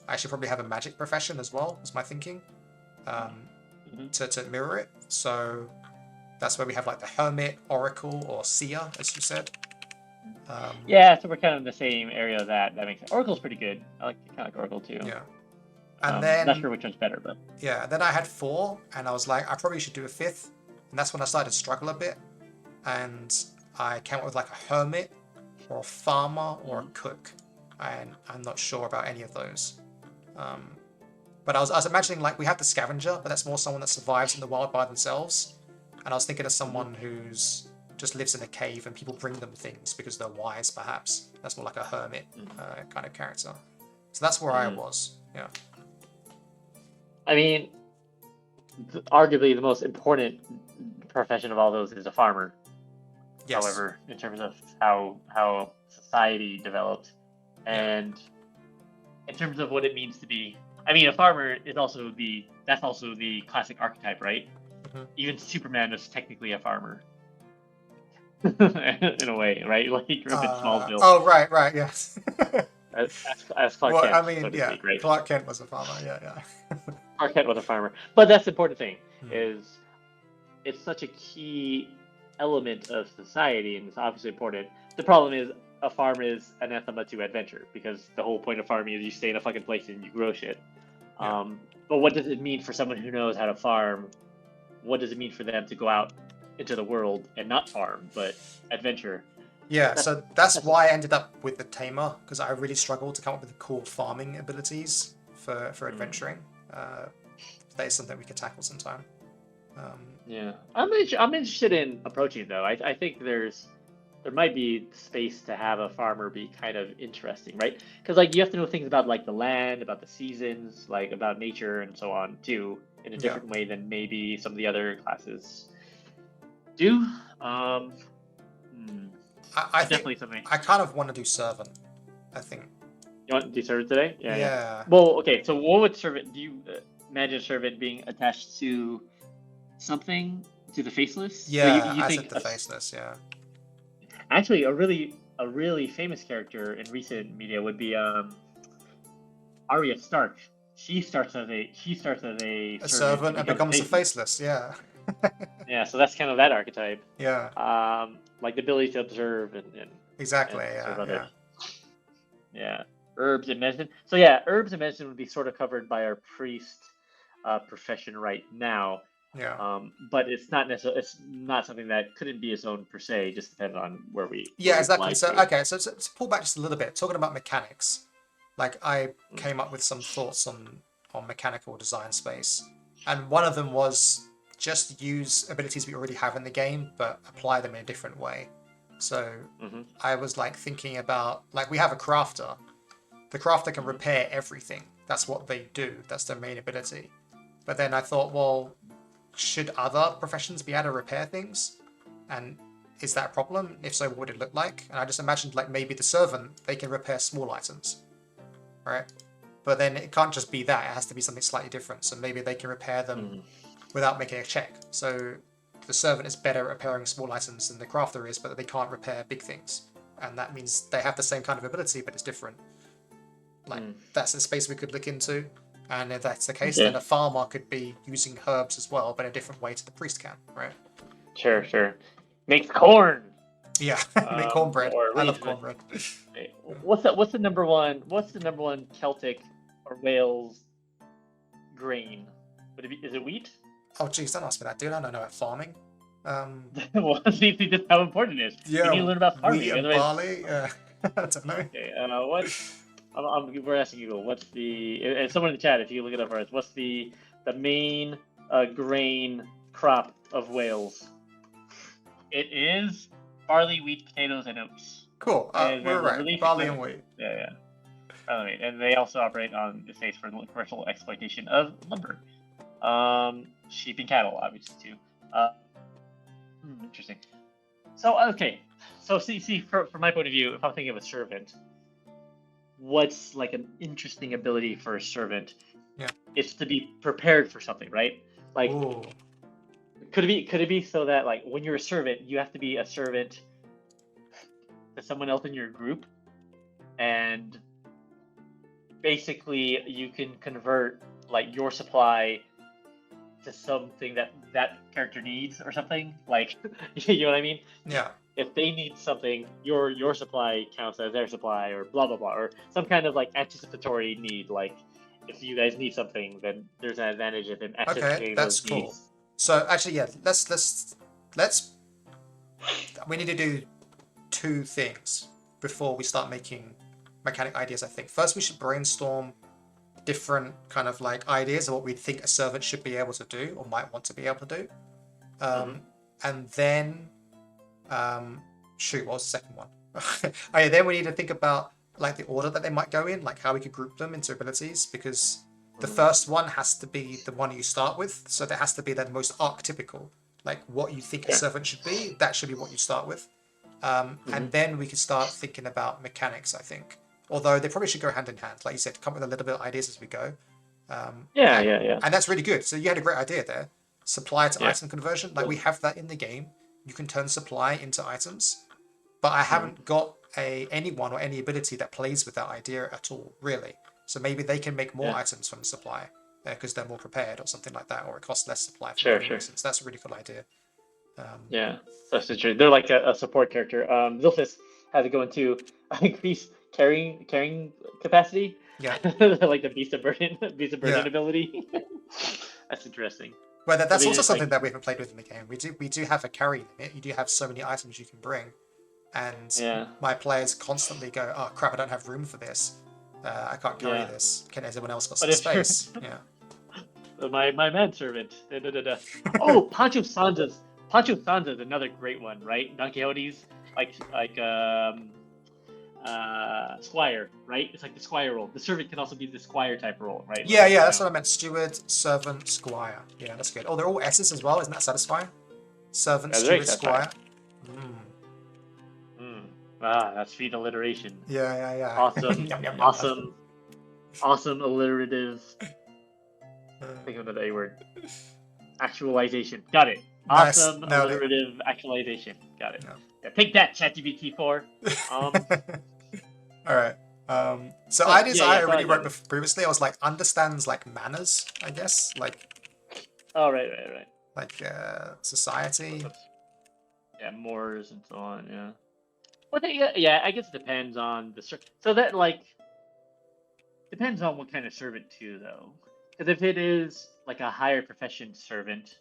I should probably have a magic profession as well, was my thinking, to mirror it. So that's where we have like the hermit, oracle, or seer, as you said. Yeah, so we're kind of in the same area of that. That makes sense. Oracle's pretty good. I kind of like Oracle too. Yeah. And then not sure which one's better, but yeah. Then I had 4, and I was like, I probably should do a 5th, and that's when I started to struggle a bit, and I came up with like a hermit, or a farmer, or a cook, and I'm not sure about any of those. But I was imagining like we have the scavenger, but that's more someone that survives in the wild by themselves, and I was thinking of someone who's just lives in a cave and people bring them things because they're wise, perhaps. That's more like a hermit kind of character. So that's where I was. Yeah. I mean, arguably the most important profession of all those is a farmer. Yes. However, in terms of how society developed, and in terms of what it means to be, I mean, a farmer is also that's also the classic archetype, right? Even Superman is technically a farmer. In a way, right? Like he grew up in Smallville. Oh, right, yes. as Clark Kent, I mean, so to yeah, speak, right? Clark Kent was a farmer, yeah. Clark Kent was a farmer. But that's the important thing, is it's such a key element of society, and it's obviously important. The problem is a farm is anathema to adventure, because the whole point of farming is you stay in a fucking place and you grow shit. Yeah. But what does it mean for someone who knows how to farm? What does it mean for them to go out into the world and not farm, but adventure? Yeah, so that's why I ended up with the tamer, because I really struggled to come up with the cool farming abilities for adventuring. That is something we could tackle sometime. Yeah, I'm interested in approaching it, though. I think there might be space to have a farmer be kind of interesting, right? Because like you have to know things about like the land, about the seasons, like about nature and so on too, in a different way than maybe some of the other classes do. I think definitely something. I kind of want to do servant. I think. You want to do servant today? Yeah. Well, okay. So what would servant? Do you imagine servant being attached to something, to the faceless? Yeah, so you I think said the faceless. Yeah. Actually, a really famous character in recent media would be Arya Stark. She starts as a servant and becomes a faceless. Yeah. Yeah, so that's kind of that archetype. Yeah. Like the ability to observe and exactly. And yeah. Herbs and medicine. So yeah, herbs and medicine would be sort of covered by our priest profession right now. Yeah. But it's not necessarily. It's not something that couldn't be its own per se. Just depending on where we. Yeah, where exactly. we So to. okay, so to pull back just a little bit, talking about mechanics, like I came up with some thoughts on mechanical design space, and one of them was just use abilities we already have in the game, but apply them in a different way. So I was like thinking about, like we have a crafter. The crafter can repair everything. That's what they do. That's their main ability. But then I thought, well, should other professions be able to repair things? And is that a problem? If so, what would it look like? And I just imagined like maybe the servant, they can repair small items, right? But then it can't just be that. It has to be something slightly different. So maybe they can repair them without making a check. So the servant is better at repairing small items than the crafter is, but they can't repair big things. And that means they have the same kind of ability, but it's different. Like that's a space we could look into. And if that's the case, then a farmer could be using herbs as well, but in a different way to the priest can, right? Sure. Makes corn. Yeah, make cornbread. I love cornbread. What's the number one Celtic or Wales grain? Is it wheat? Oh, geez, don't ask me that, dude. I don't know about farming. Well, see just how important it is. Yeah, you need to learn about farming. Wheat and barley. I don't know. Okay, we're asking Google. What's the? And someone in the chat, if you look it up for us, what's the main grain crop of Wales? It is barley, wheat, potatoes, and oats. Cool. We're right. Barley and wheat. Yeah. And they also operate on estates for commercial exploitation of lumber, sheep and cattle, obviously too. Interesting. So so see, from my point of view, if I'm thinking of a servant, what's like an interesting ability for a servant? Yeah. It's to be prepared for something, right? Like, Ooh. could it be so that like when you're a servant, you have to be a servant to someone else in your group, and basically you can convert like your supply to something that character needs or something, like you know what I mean? Yeah. If they need something, your supply counts as their supply, or blah blah blah, or some kind of like anticipatory need. Like if you guys need something, then there's an advantage of them anticipating that's those cool. needs. So actually, yeah, let's we need to do two things before we start making mechanic ideas. I think first we should brainstorm different kind of like ideas of what we think a servant should be able to do or might want to be able to do, and then shoot, what was the second one? Oh, yeah, then we need to think about like the order that they might go in, like how we could group them into abilities, because the first one has to be the one you start with, so that has to be the most archetypical, like what you think a servant should be, that should be what you start with. And then we can start thinking about mechanics, I think. Although they probably should go hand in hand, like you said, come up with a little bit of ideas as we go. And that's really good. So you had a great idea there. Supply to item conversion, like we have that in the game. You can turn supply into items, but I haven't got anyone or any ability that plays with that idea at all, really. So maybe they can make more items from the supply because they're more prepared or something like that, or it costs less supply for reasons. That's a really cool idea. That's interesting. They're like a support character. Zilphus has to go into increase carrying capacity. Yeah. Like the beast of burden ability. That's interesting. Well, that's also something that we haven't played with in the game. We do have a carry limit. You do have so many items you can bring, and my players constantly go, "Oh crap! I don't have room for this. I can't carry this. Can anyone else got some space?" Yeah. My manservant. Oh, Pancho Sanza's another great one, right? Don Quixote's like squire, right? It's like the squire role. The servant can also be the squire type role, right? Yeah, that's what I meant. Steward, servant, squire. Yeah, that's good. Oh, they're all S's as well. Isn't that satisfying? Servant, steward, squire. That's sweet alliteration. Yeah. Awesome. Awesome alliterative. Think of another A word. Actualization. Got it. Awesome alliterative actualization. Got it. Yeah, take that, ChatGPT 4. All right. So ideas I already wrote previously. I was like, understands like manners, I guess, like. Oh right. Like society. Yeah, mores and so on. Yeah. Well, I guess it depends on the so that like depends on what kind of servant too, though. Because if it is like a higher profession servant,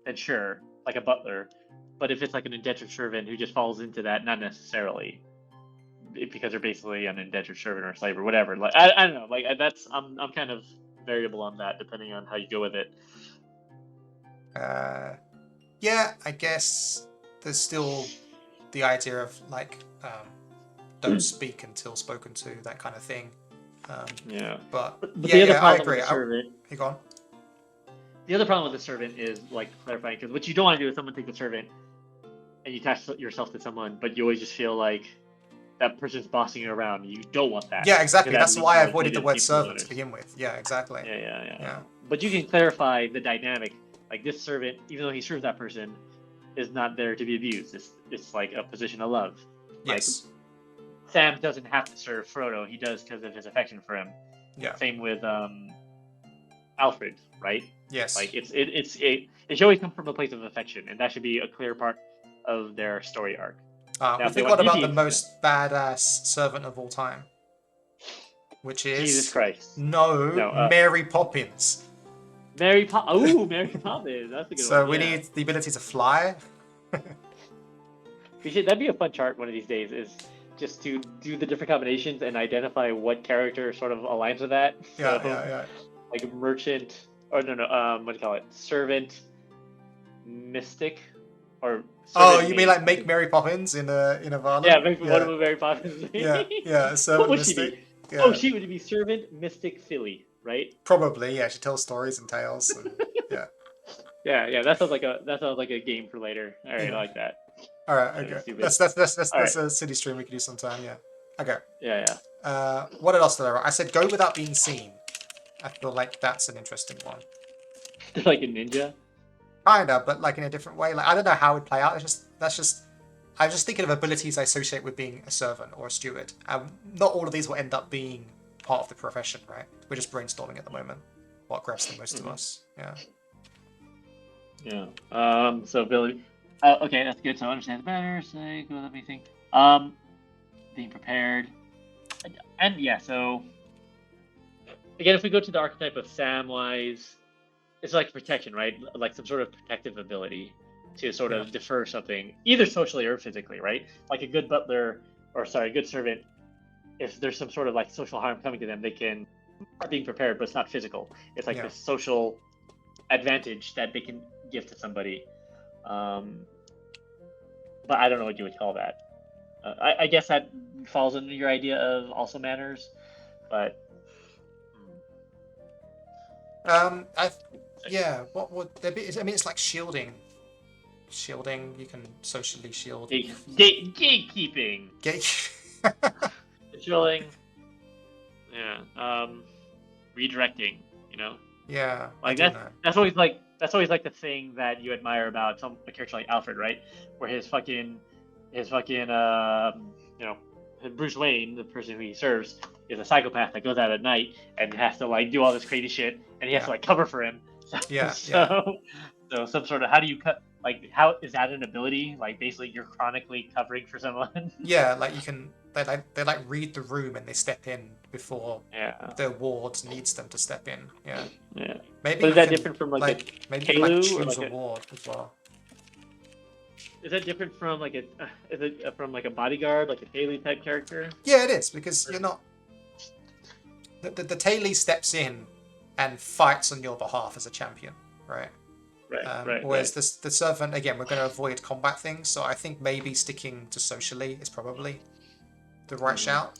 then sure, like a butler. But if it's like an indentured servant who just falls into that, not necessarily, because they're basically an indentured servant or a slave or whatever. Like I don't know. Like that's I'm kind of variable on that depending on how you go with it. Yeah, I guess there's still the idea of like don't speak until spoken to, that kind of thing. But I agree. Go on. The other problem with the servant is like clarifying, because what you don't want to do is someone take the servant and you attach yourself to someone, but you always just feel like that person's bossing you around. You don't want that. Yeah, exactly. That's why I avoided the word servant to begin with. Yeah, exactly. Yeah. But you can clarify the dynamic. Like this servant, even though he serves that person, is not there to be abused. It's like a position of love. Yes. Like, Sam doesn't have to serve Frodo. He does because of his affection for him. Yeah. Same with Alfred, right? Yes. Like it should always come from a place of affection, and that should be a clear part of their story arc. We forgot about the most badass servant of all time, which is Jesus Christ. No, Mary Poppins. Mary Poppins. That's a good one. So we need the ability to fly. That'd be a fun chart one of these days. Is just to do the different combinations and identify what character sort of aligns with that. Yeah. Like merchant, or no, what do you call it? Servant, mystic, or. You mean like make Mary Poppins in Avallen? Yeah, make one of Mary Poppins. Yeah. Servant mystic. Yeah. Oh, she would be servant mystic filly, right? Probably, yeah. She tells stories and tales. And, yeah. Yeah. That sounds like a game for later. All right, Yeah. I like that. All right. Okay. Stupid. That's a city stream we could do sometime. Yeah. Okay. Yeah. What else did I write? I said go without being seen. I feel like that's an interesting one. Like a ninja. Kinda, but like in a different way. Like I don't know how it would play out. I was just thinking of abilities I associate with being a servant or a steward. Not all of these will end up being part of the profession, right? We're just brainstorming at the moment. What grabs the most of us? Yeah. Yeah. So Billy. Okay, that's good. So I understand better. Say, go let me think. Being prepared. And yeah. So again, if we go to the archetype of Samwise, it's like protection, right? Like some sort of protective ability to sort of defer something, either socially or physically, right? Like a good butler, a good servant, if there's some sort of like social harm coming to them, they can are being prepared, but it's not physical. It's like this social advantage that they can give to somebody. But I don't know what you would call that. I guess that falls into your idea of also manners, but. What would there be? I mean, it's like shielding. Shielding, you can socially shield. Gatekeeping. Shielding. Yeah. Redirecting. You know. Yeah. Like that's always like the thing that you admire about a character like Alfred, right? Where his fucking Bruce Wayne, the person who he serves, is a psychopath that goes out at night and has to like do all this crazy shit, and he has to like cover for him. So some sort of how do you cut? Like, how is that an ability? Like, basically, you're chronically covering for someone. Yeah, like you can. They read the room and they step in before the ward needs them to step in. Yeah. Yeah. Maybe. But is that different from maybe Kalu, you can choose a ward as well. Is that different from from a bodyguard, like a Taily type character? Yeah, it is because you're not. The Taily steps in and fights on your behalf as a champion, right? Right. Whereas the servant, again, we're going to avoid combat things, so I think maybe sticking to socially is probably the right shout.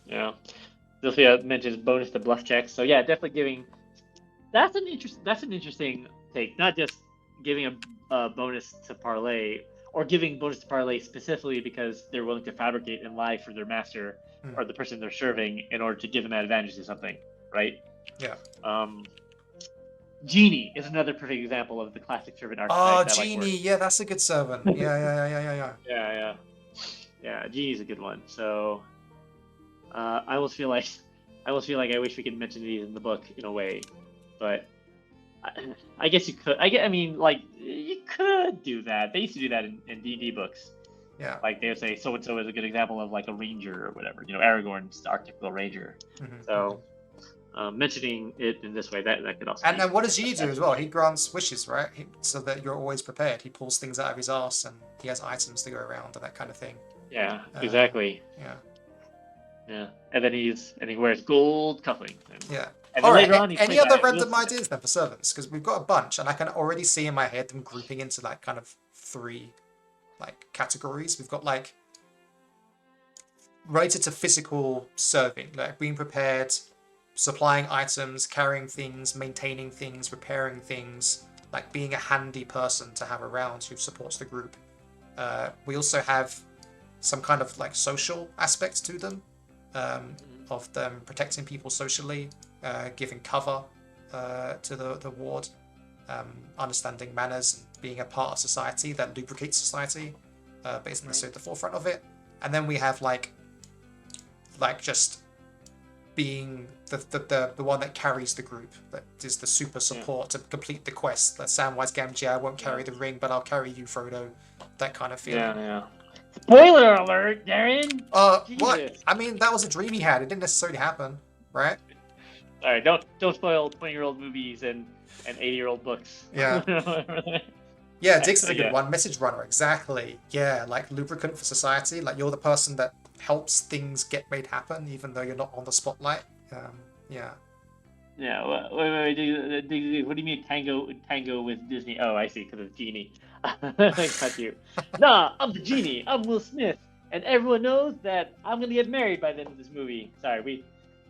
Yeah. Sophia mentions bonus to bluff checks, so yeah, definitely giving. That's an interesting take. Not just giving a bonus to parlay, or giving bonus to parlay specifically because they're willing to fabricate and lie for their master or the person they're serving in order to give them an advantage to something, right? Yeah. Genie is another perfect example of the classic servant archetype. Oh, Genie, yeah, that's a good servant. Yeah. Yeah, Genie's a good one. So, I almost feel like I wish we could mention these in the book in a way, but I guess you could. You could do that. They used to do that in D&D books. Yeah. Like they would say, so and so is a good example of like a ranger or whatever. Aragorn's the archetypical ranger. Mm-hmm. So. Mentioning it in this way, that could also. And then what does Genie do as well? He grants wishes, right? So that you're always prepared. He pulls things out of his arse, and he has items to go around and that kind of thing. Yeah, exactly. Yeah. And then he wears gold cufflinks. Yeah. And then later on, any other random ideas then for servants? Because we've got a bunch, and I can already see in my head them grouping into like kind of 3 like categories. We've got like related to physical serving, like being prepared, supplying items, carrying things, maintaining things, repairing things, like being a handy person to have around who supports the group. We also have some kind of like social aspects to them, of them protecting people socially, giving cover to the ward, understanding manners, and being a part of society that lubricates society, but isn't necessarily at the forefront of it. And then we have like just being the one that carries the group, that is the super support to complete the quest. Like Samwise Gamgee, I won't carry the ring, but I'll carry you, Frodo. That kind of feeling. Yeah. Spoiler alert, Darren. What? I mean, that was a dream he had. It didn't necessarily happen, right? All right, don't spoil 20-year-old movies and 80-year-old books. Yeah. Yeah, Dix is a good one. Message runner, exactly. Yeah, like lubricant for society. Like you're the person that helps things get made happen, even though you're not on the spotlight. Yeah. Yeah. Wait. What do you mean tango with Disney? Oh, I see, because of Genie. Got you. Nah, I'm the Genie. I'm Will Smith. And everyone knows that I'm going to get married by the end of this movie. Sorry,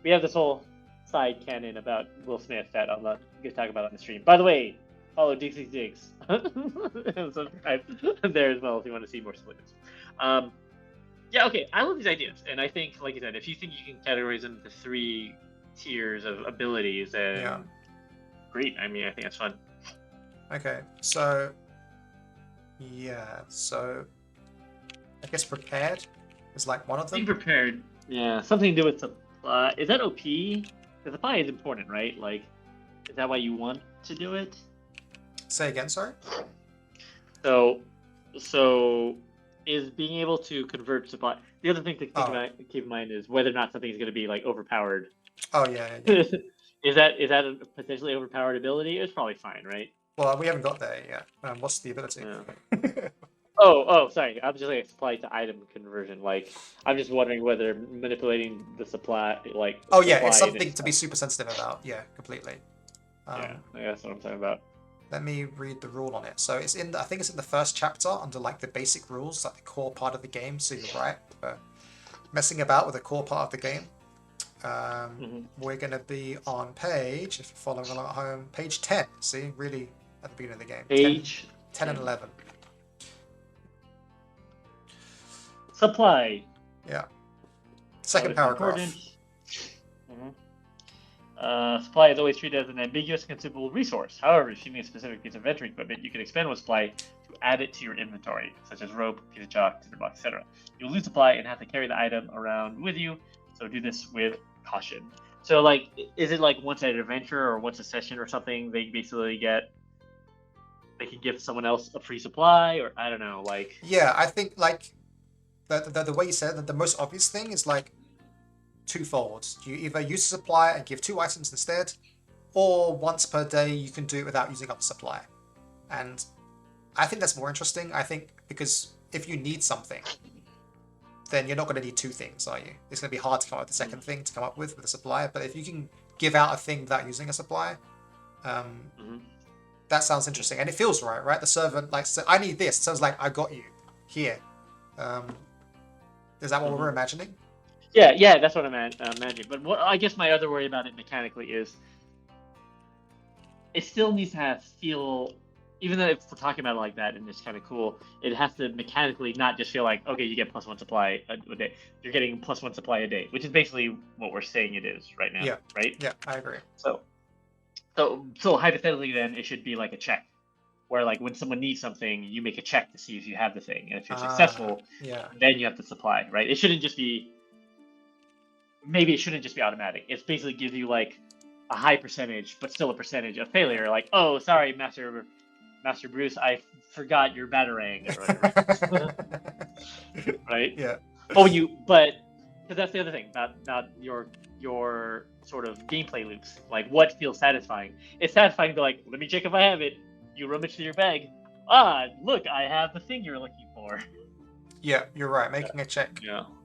we have this whole side canon about Will Smith that I'm not going to talk about on the stream. By the way, follow Dixie Diggs and subscribe there as well if you want to see more spoilers. Yeah, okay, I love these ideas, and I think, like you said, if you think you can categorize them into 3 tiers of abilities, then great. I mean, I think that's fun. Okay, so so I guess prepared is like one of them. Being prepared, yeah, something to do with supply. Is that OP? Because supply is important, right? Like, is that why you want to do it? Say again, sorry. So is being able to convert supply. The other thing to keep in mind is whether or not something is going to be like overpowered. Oh yeah. Is that a potentially overpowered ability? It's probably fine, right? Well, we haven't got there yet. What's the ability? Yeah. Oh, sorry. I'm just like supply to item conversion. Like, I'm just wondering whether manipulating the supply, like. Oh yeah, it's something to be super sensitive about. Yeah, completely. Yeah, that's what I'm talking about. Let me read the rule on it. So it's I think it's in the first chapter under like the basic rules, like the core part of the game. So you're right, but messing about with the core part of the game. We're going to be on page, if you're following along at home, page 10. See, really at the beginning of the game. Page 10 and 11. Supply. Yeah. Second paragraph. Supply is always treated as an ambiguous consumable resource. However, if you need a specific piece of inventory equipment, you can expand one supply to add it to your inventory, such as rope, piece of chalk, tinderbox, etc. You'll lose supply and have to carry the item around with you, so do this with caution. So, like, is it like once at an adventure or once a session or something, they basically can give someone else a free supply, or I don't know, like. Yeah, I think like the way you said that the most obvious thing is like twofold. You either use a supply and give 2 items instead, or once per day you can do it without using up the supply. And I think that's more interesting. I think because if you need something, then you're not going to need 2 things, are you? It's going to be hard to come up with the second thing to come up with a supply. But if you can give out a thing without using a supply, that sounds interesting. And it feels right? The servant, like, so I need this. It sounds like, I got you. Here. Is that what we're imagining? Yeah, that's what I'm imagining. But what I guess my other worry about it mechanically is it still needs to feel, even though if we're talking about it like that and it's kind of cool, it has to mechanically not just feel like, okay, you get +1 supply a day. You're getting +1 supply a day, which is basically what we're saying it is right now, right? Yeah, I agree. So hypothetically then, it should be like a check, where like when someone needs something, you make a check to see if you have the thing, and if you're successful, then you have the supply, right? It shouldn't just be. Maybe it shouldn't just be automatic. It basically gives you like a high percentage, but still a percentage of failure. Like, oh, sorry, Master Bruce, I forgot your batarang or whatever. Right? Yeah. But because that's the other thing about your sort of gameplay loops. Like, what feels satisfying? It's satisfying to be like, let me check if I have it. You rummage through your bag. Look, I have the thing you're looking for. Yeah, you're right. Making a check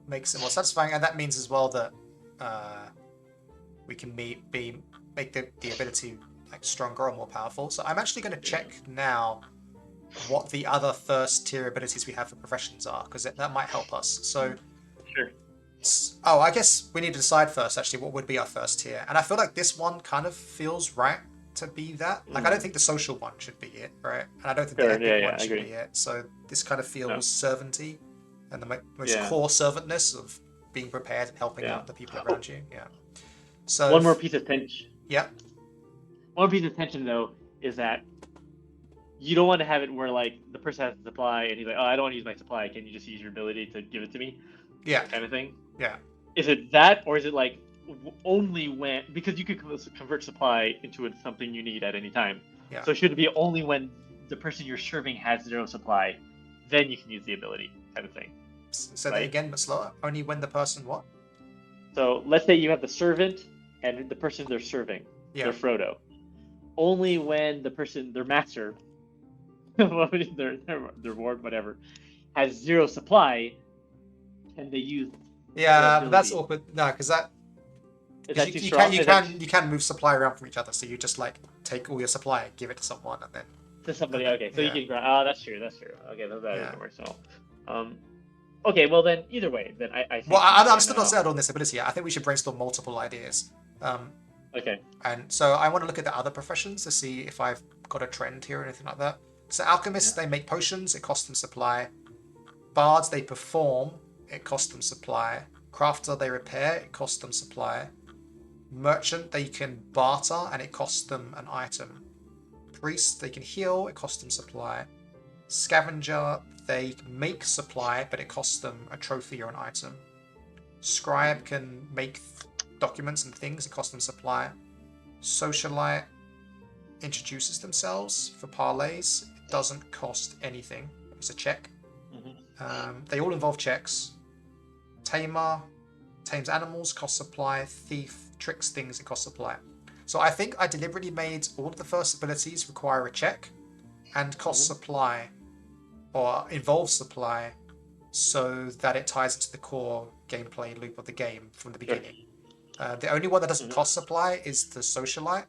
makes it more satisfying, and that means as well that we can make the ability like stronger or more powerful. So I'm actually going to check now what the other first tier abilities we have for professions are, because that might help us. So sure. Oh, I guess we need to decide first actually what would be our first tier, and I feel like this one kind of feels right to be that. Like, I don't think the social one should be it, right? And I don't think the epic one should be it. So this kind of feels servanty, and the most core servantness of being prepared and helping out the people around you. Yeah. So one more piece of tension. Yeah. One more piece of tension though is that you don't want to have it where like the person has the supply and he's like, oh, I don't want to use my supply. Can you just use your ability to give it to me? Yeah. Kind of thing. Yeah. Is it that, or is it like only when, because you could convert supply into something you need at any time. Yeah. So should it be only when the person you're serving has 0 supply, then you can use the ability, kind of thing. So that again, but slower. Only when the person what? So let's say you have the servant and the person they're serving, they're Frodo. Only when the person, their master, their ward, whatever, has 0 supply, can they use. Yeah, but that's awkward. No, because that. You can move supply around from each other, so you just like take all your supply and give it to someone, and then to somebody. Okay, so you can grab. Oh, that's true. Okay, that's that. Yeah. So, Okay, well then, either way, then I think. Well, I'm still not settled on this ability yet. I think we should brainstorm multiple ideas. Okay. And so I want to look at the other professions to see if I've got a trend here or anything like that. So alchemists, they make potions, it costs them supply. Bards, they perform, it costs them supply. Crafter, they repair, it costs them supply. Merchant, they can barter, and it costs them an item. Priest, they can heal, it costs them supply. Scavenger, they make supply, but it costs them a trophy or an item. Scribe can make documents and things, it costs them supply. Socialite introduces themselves for parlays, it doesn't cost anything, it's a check. They all involve checks. Tamer tames animals, costs supply. Thief tricks things, it costs supply. So I think I deliberately made all of the first abilities require a check and cost supply or involve supply so that it ties into the core gameplay loop of the game from the beginning. The only one that doesn't cost supply is the socialite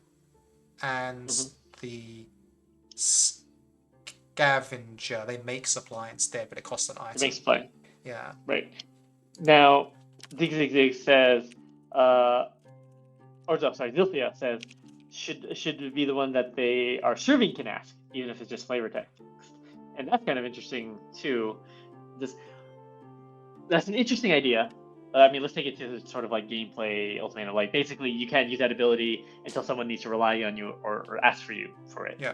and the scavenger. They make supply instead, but it costs an item. It makes supply. Yeah. Right. Now, Zig says, Zilphia says, should it be the one that they are serving can ask, even if it's just flavor text. And that's kind of interesting too. That's an interesting idea. I mean, let's take it to sort of like gameplay ultimatum. Like basically, you can't use that ability until someone needs to rely on you or ask for you for it. Yeah.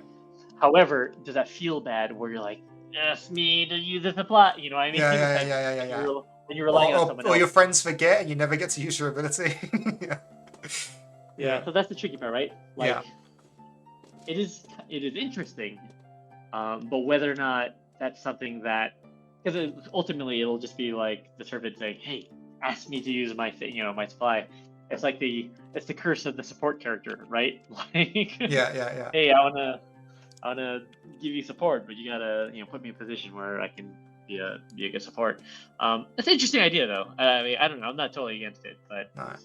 However, does that feel bad where you're like, ask me to use this apply? You know what I mean? Yeah. When you're relying on someone else. Or your friends forget and you never get to use your ability. Yeah. So that's the tricky part, right? Like, it is interesting, but whether or not that's something that, because ultimately it'll just be like the servant saying, "Hey, ask me to use my thing, my supply." It's like it's the curse of the support character, right? Like, yeah. Hey, I wanna give you support, but you gotta put me in a position where I can be a good support. It's an interesting idea though. I mean, I don't know. I'm not totally against it, but no.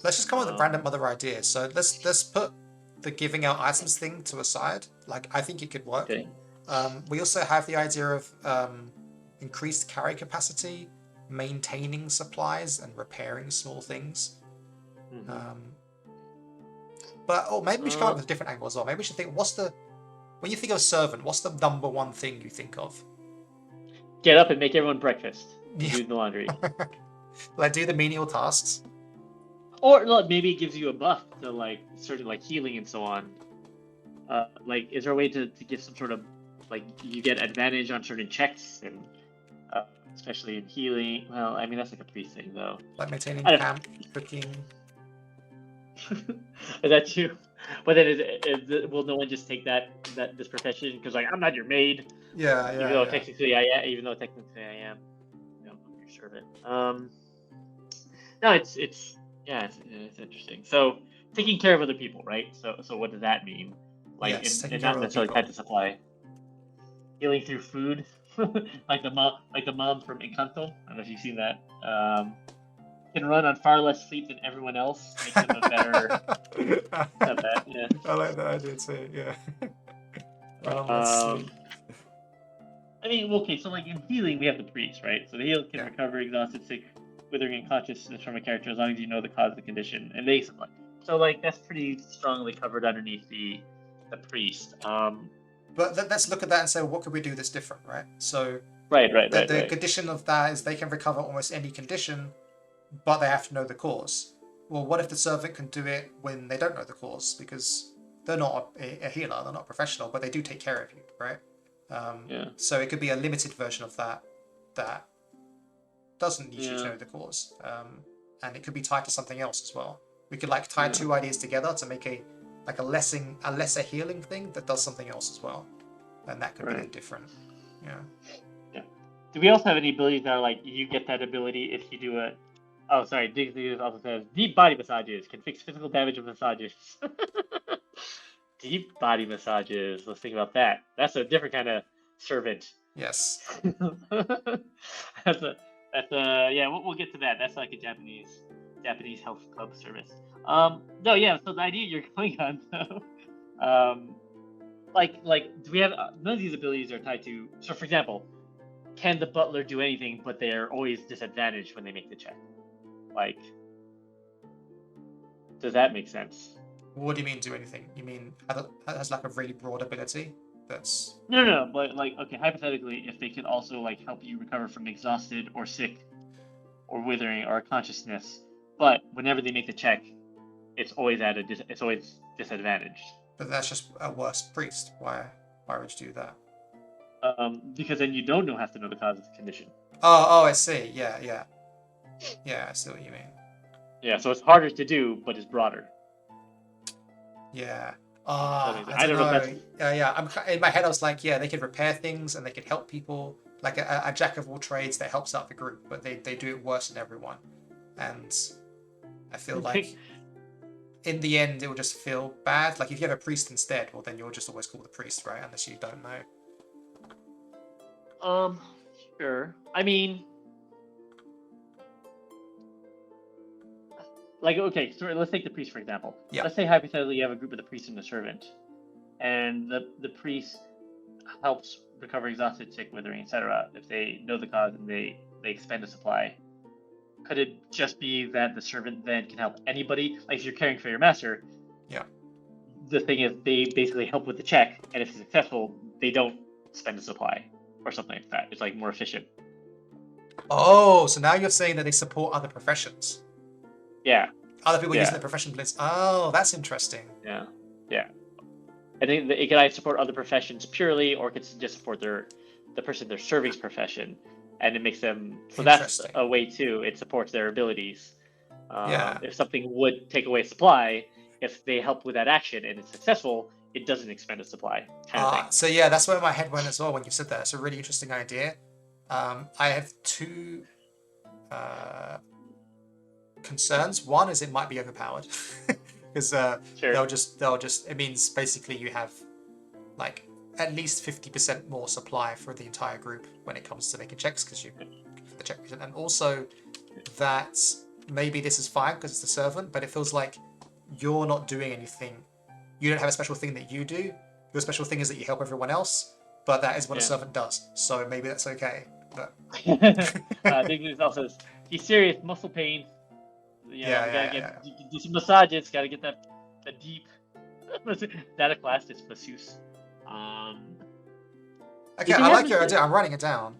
Let's just come up with random other ideas. So let's put the giving out items thing to a side. Like I think it could work. Okay. We also have the idea of increased carry capacity, maintaining supplies, and repairing small things. But maybe we should come up with a different angle as well. Maybe we should think, when you think of a servant, what's the number one thing you think of? Get up and make everyone breakfast. Do the laundry. Like do the menial tasks. Or maybe it gives you a buff to like certain like healing and so on. Like, is there a way to give some sort of like you get advantage on certain checks and especially in healing? Well, I mean that's like a priest thing though. Like maintaining camp, cooking. Is that true? But then will no one just take this profession because like I'm not your maid? Yeah. Even though technically I am, your servant. No, it's interesting. So taking care of other people, right? So what does that mean? Like, yes, and not necessarily tied to supply. Healing through food, like the mom from Encanto. I don't know if you've seen that. Can run on far less sleep than everyone else, makes them a better. Not bad, yeah. I like that idea too. Yeah. I mean, okay, so like in healing, we have the priest, right? So the heal can recover exhausted, sick, withering, and consciousness from a character as long as you know the cause of the condition, and they supply. So like that's pretty strongly covered underneath the priest. But let's look at that and say, what could we do that's different, right? So right. The condition of that is they can recover almost any condition, but they have to know the cause. Well, what if the servant can do it when they don't know the cause? Because they're not a healer, they're not professional, but they do take care of you, right? So it could be a limited version of that doesn't need you to know the cause. And it could be tied to something else as well. We could like tie two ideas together to make a lesser healing thing that does something else as well. And that could be different. Yeah. Do we also have any abilities that are like you get that ability if you do it? Oh, sorry. Diggs also says deep body massages can fix physical damage of massages. Deep body massages. Let's think about that. That's a different kind of servant. Yes. That's we'll get to that. That's like a Japanese health club service. So the idea you're going on though, like do we have none of these abilities are tied to? So for example, can the butler do anything, but they're always disadvantaged when they make the check. Like, does that make sense? What do you mean do anything? You mean has like a really broad ability? That's No. But like, okay, hypothetically, if they could also like help you recover from exhausted or sick, or withering or consciousness, but whenever they make the check, it's always it's always disadvantaged. But that's just a worse priest. Why would you do that? Because then you don't have to know the cause of the condition. Oh, I see. Yeah, I see what you mean. Yeah, so it's harder to do, but it's broader. Yeah. I don't know if that's... Yeah. I'm in my head. I was like, yeah, they could repair things and they could help people, like a jack of all trades that helps out the group, but they do it worse than everyone. And I feel like in the end it will just feel bad. Like if you have a priest instead, well then you'll just always call the priest, right? Unless you don't know. Sure. I mean, like, okay, so let's take the priest for example. Yeah. Let's say hypothetically you have a group of the priest and the servant, and the priest helps recover exhausted, sick, withering, etc. If they know the cause and they expend a supply. Could it just be that the servant then can help anybody? Like if you're caring for your master, yeah. The thing is, they basically help with the check, and if it's successful, they don't spend a supply or something like that. It's like more efficient. Oh, so now you're saying that they support other professions? Yeah. Other people using the profession list. Oh, that's interesting. Yeah. I think it can either support other professions purely, or it can just support the person they're serving's profession, and it makes them. So that's a way too. It supports their abilities. If something would take away supply, if they help with that action and it's successful, it doesn't expend a supply. Kind of thing. So yeah, that's where my head went as well when you said that. It's a really interesting idea. I have two concerns. One is it might be overpowered because they'll just. It means basically you have like at least 50% more supply for the entire group when it comes to making checks because you the check, and also that maybe this is fine because it's the servant, but it feels like you're not doing anything. You don't have a special thing that you do. Your special thing is that you help everyone else, but that is what a servant does. So maybe that's okay. But I think there's also he's serious muscle pain. Do some massages. Got to get that deep. Data class is masseuse. Okay, I like your idea. I'm writing it down.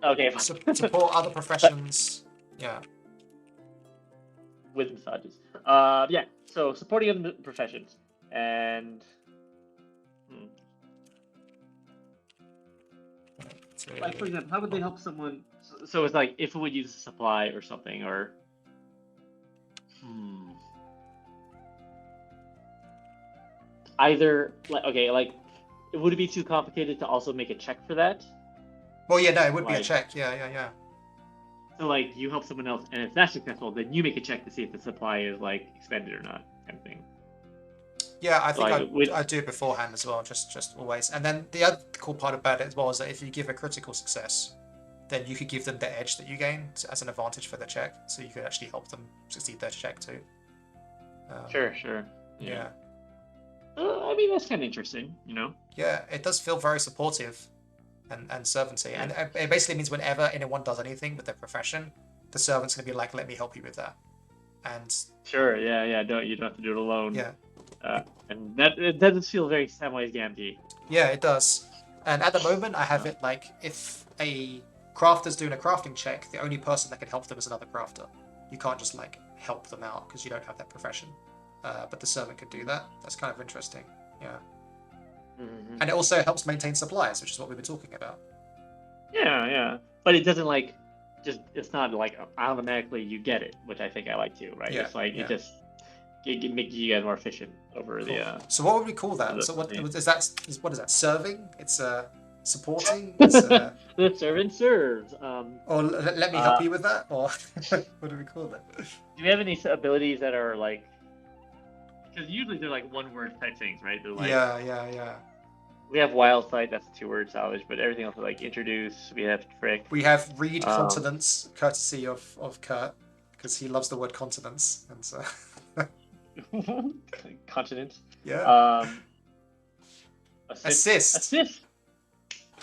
Okay. Support other professions. Yeah. With massages. So supporting other professions and. Like for example, how would they help someone? So it's like if it would use a supply or something, or. Either would it be too complicated to also make a check for that? Well, yeah, no, it would be a check. Yeah. So like you help someone else, and if that's successful, then you make a check to see if the supply is like expended or not, kind of thing. Yeah, I think I do it beforehand as well, just always. And then the other cool part about it as well is that if you give a critical success, then you could give them the edge that you gain as an advantage for the check, so you could actually help them succeed their check too. Sure. Yeah. I mean, that's kind of interesting, you know? Yeah, it does feel very supportive and servanty. Yeah. And it basically means whenever anyone does anything with their profession, the servant's going to be like, let me help you with that. And sure, yeah. You don't have to do it alone. Yeah. And it doesn't feel very Samwise Gamgee. Yeah, it does. And at the moment, I have it like if a crafter's doing a crafting check, the only person that can help them is another crafter. You can't just like help them out because you don't have that profession. But the servant could do that. That's kind of interesting. Yeah. Mm-hmm. And it also helps maintain supplies, which is what we were talking about. Yeah. But it doesn't like it's not like automatically you get it, which I think I like too, right? Yeah, it's like it makes you guys more efficient over cool. the. So what would we call that? So what is that? What is that? Serving? It's supporting. It's, the servant serves. Or let me help you with that, or what do we call that? Do you have any abilities that are like? Because usually they're like one-word type things, right? They're like, yeah. We have wild sight, that's a 2-word salvage, but everything else is like introduce. We have trick. We have read continents, courtesy of Kurt, because he loves the word continents, and so. Continents. Yeah. Assist.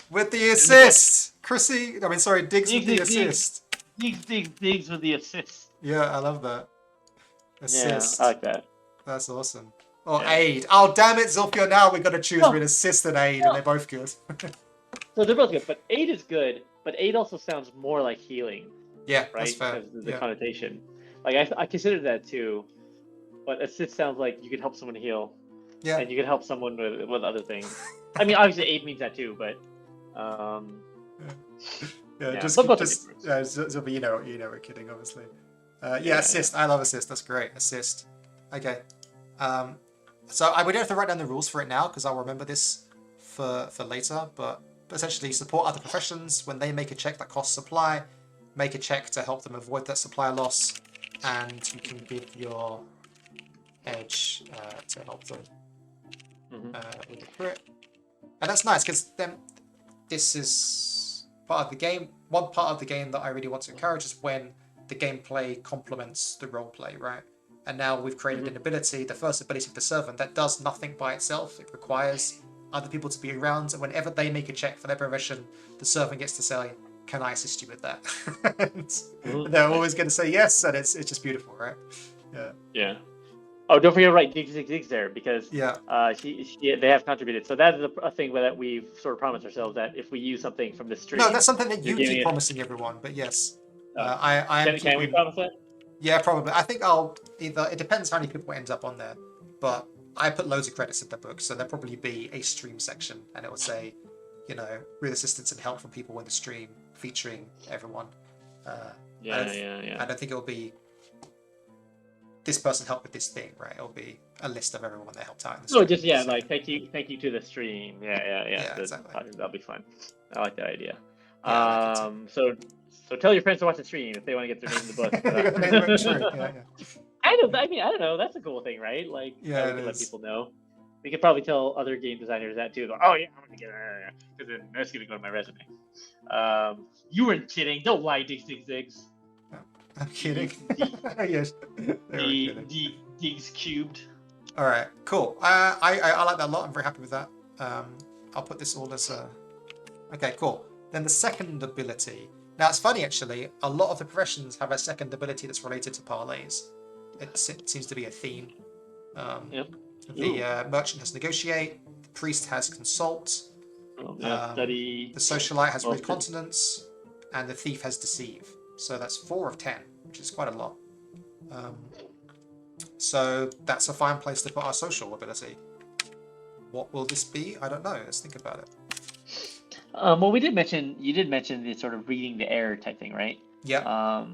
With the assist. Chrissy, I mean, sorry, Diggs with the assist. Diggs with the assist. Yeah, I love that. Assist. Yeah, I like that. That's awesome. Or aid. Oh, damn it, Zulfio, now we've got to choose between assist and aid, and they're both good. So they're both good, but aid is good, but aid also sounds more like healing. Yeah, right? that's fair. Because of the connotation. Like, I considered that too, but assist sounds like you could help someone heal. Yeah. And you could help someone with other things. I mean, obviously aid means that too, but you know, we're kidding, obviously. Assist. I love assist. That's great. Assist. Okay. So we don't have to write down the rules for it now because I'll remember this for later. But essentially, support other professions when they make a check that costs supply. Make a check to help them avoid that supply loss, and you can give your edge to help them with the crit. And that's nice because then this is part of the game. One part of the game that I really want to encourage is when the gameplay complements the roleplay, right? And now we've created an ability, the first ability of the servant, that does nothing by itself. It requires other people to be around, and whenever they make a check for their profession, the servant gets to say, "Can I assist you with that?" and they're always going to say yes, and it's just beautiful, right? Yeah. Yeah. Oh, don't forget to write Diggs there because they have contributed. So that is a thing that we've sort of promised ourselves that if we use something from the stream. No, that's something that you keep promising everyone. But yes, can we promise that? Yeah, probably. I think I'll either. It depends how many people end up on there, but I put loads of credits in the book, so there'll probably be a stream section, and it will say, you know, with assistance and help from people in the stream, featuring everyone. I don't think it'll be this person helped with this thing, right? It'll be a list of everyone that helped out in the stream. Oh, just like thank you to the stream. Yeah, exactly. That'll be fun. I like that idea. Yeah, so tell your friends to watch the stream if they want to get their name in the book. I don't know. That's a cool thing, right? Like, we can let people know. We could probably tell other game designers that too. Like, oh yeah, I'm gonna get it, because then that's gonna go to my resume. You weren't kidding. Don't lie, Diggs. I'm kidding. Yes. Diggs cubed. All right, cool. I like that a lot. I'm very happy with that. I'll put this all as a. Okay, cool. Then the second ability. Now it's funny actually. A lot of the professions have a second ability that's related to parlays. It seems to be a theme. The merchant has negotiate. The priest has consult. Study. The socialite has read continence, and the thief has deceive. So that's 4 of 10, which is quite a lot. So that's a fine place to put our social ability. What will this be? I don't know. Let's think about it. Well, you did mention the sort of reading the air type thing, right? Yeah.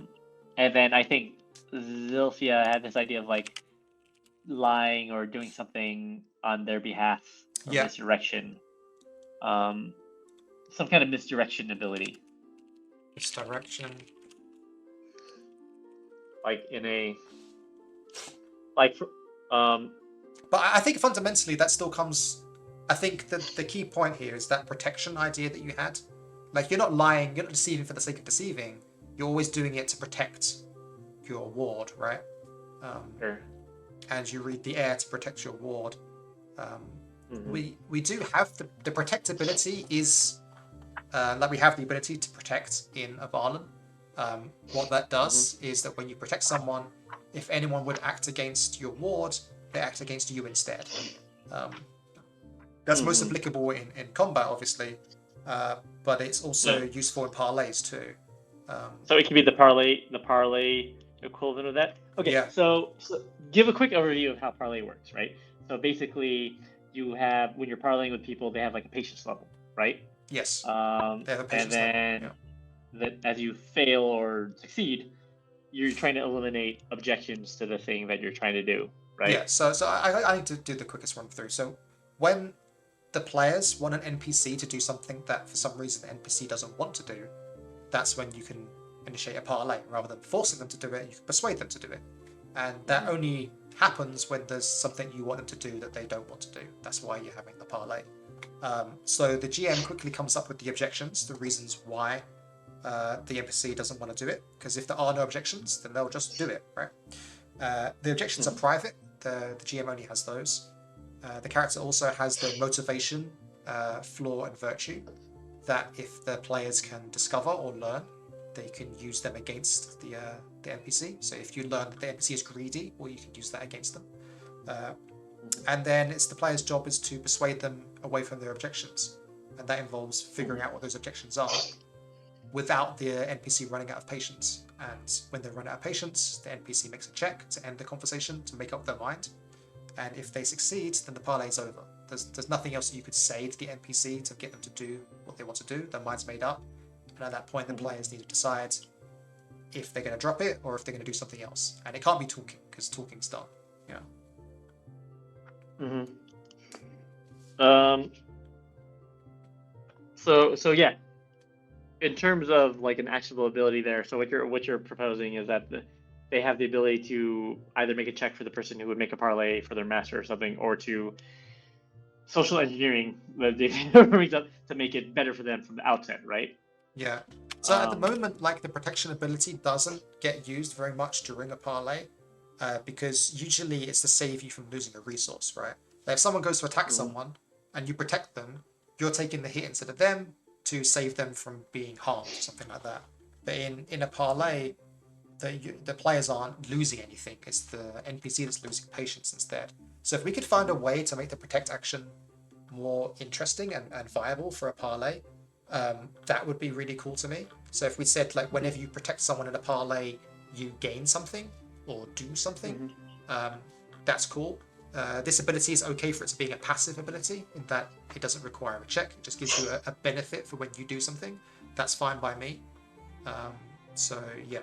And then I think Zilphia had this idea of like lying or doing something on their behalf, or misdirection. Some kind of misdirection ability. Misdirection. Like in a But I think fundamentally that still comes. I think that the key point here is that protection idea that you had. Like, you're not lying, you're not deceiving for the sake of deceiving. You're always doing it to protect your ward, right? Sure. And you read the air to protect your ward. We do have the protectability is like we have the ability to protect in Avallen. What that does is that when you protect someone, if anyone would act against your ward, they act against you instead. That's most applicable in combat, obviously, but it's also useful in parlays too. So it could be the parlay equivalent of that. Okay, so give a quick overview of how parlay works, right? So basically, you have, when you're parlaying with people, they have like a patience level, right? Yes. They have a patience level. That as you fail or succeed, you're trying to eliminate objections to the thing that you're trying to do, right? Yeah. So I need to do the quickest run through. So when the players want an NPC to do something that for some reason the NPC doesn't want to do, that's when you can initiate a parlay. Rather than forcing them to do it, you can persuade them to do it. And that only happens when there's something you want them to do that they don't want to do. That's why you're having the parlay. So the GM quickly comes up with the objections, the reasons why the NPC doesn't want to do it. Because if there are no objections, then they'll just do it, right? The objections are private. The GM only has those. The character also has the motivation, flaw, and virtue. that if the players can discover or learn, they can use them against the NPC. So if you learn that the NPC is greedy, well, you can use that against them. And then it's the player's job is to persuade them away from their objections. And that involves figuring out what those objections are without the NPC running out of patience. And when they run out of patience, the NPC makes a check to end the conversation, to make up their mind. And if they succeed, then the parley is over. There's nothing else that you could say to the NPC to get them to do what they want to do. Their mind's made up. And at that point, the players need to decide if they're going to drop it or if they're going to do something else. And it can't be talking, because talking's done. Yeah. So yeah, in terms of like an actionable ability there, so what you're proposing is that they have the ability to either make a check for the person who would make a parlay for their master or something, or to social engineering to make it better for them from the outset, right? Yeah. So at the moment, like the protection ability doesn't get used very much during a parlay, because usually it's to save you from losing a resource, right? Like if someone goes to attack someone and you protect them, you're taking the hit instead of them to save them from being harmed, or something like that. But in a parlay, the players aren't losing anything. It's the NPC that's losing patience instead. So if we could find a way to make the protect action more interesting and viable for a parlay, that would be really cool to me. So if we said like whenever you protect someone in a parlay, you gain something or do something, that's cool. This ability is okay for it being a passive ability in that it doesn't require a check. It just gives you a benefit for when you do something. That's fine by me. So yeah.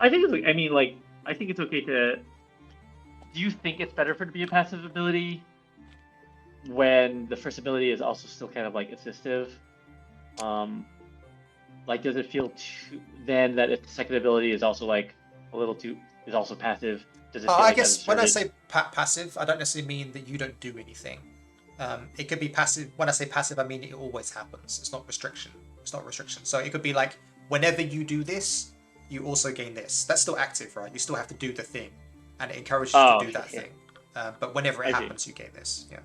I think it's okay to. Do you think it's better for it to be a passive ability when the first ability is also still kind of like assistive? Like, does it feel then that if the second ability is also like is also passive? Does it feel I guess when I say passive, I don't necessarily mean that you don't do anything. It could be passive. When I say passive, I mean it always happens. It's not restriction. So it could be like whenever you do this, you also gain this. That's still active, right? You still have to do the thing, and it encourages you to do that thing. But whenever it happens, you gain this. Yeah.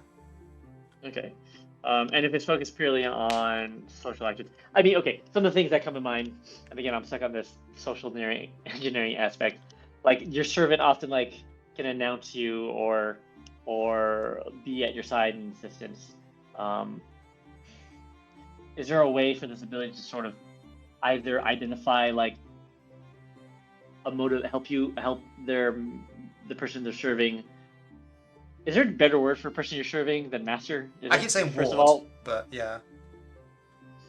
Okay. And if it's focused purely on social actions, I mean, okay, some of the things that come to mind, and again, I'm stuck on this social engineering aspect. Like your servant often like can announce you or be at your side in assistance. Is there a way for this ability to sort of either identify like a motive, help the person they're serving? Is there a better word for person you're serving than master? I keep saying first ward, of all, but yeah.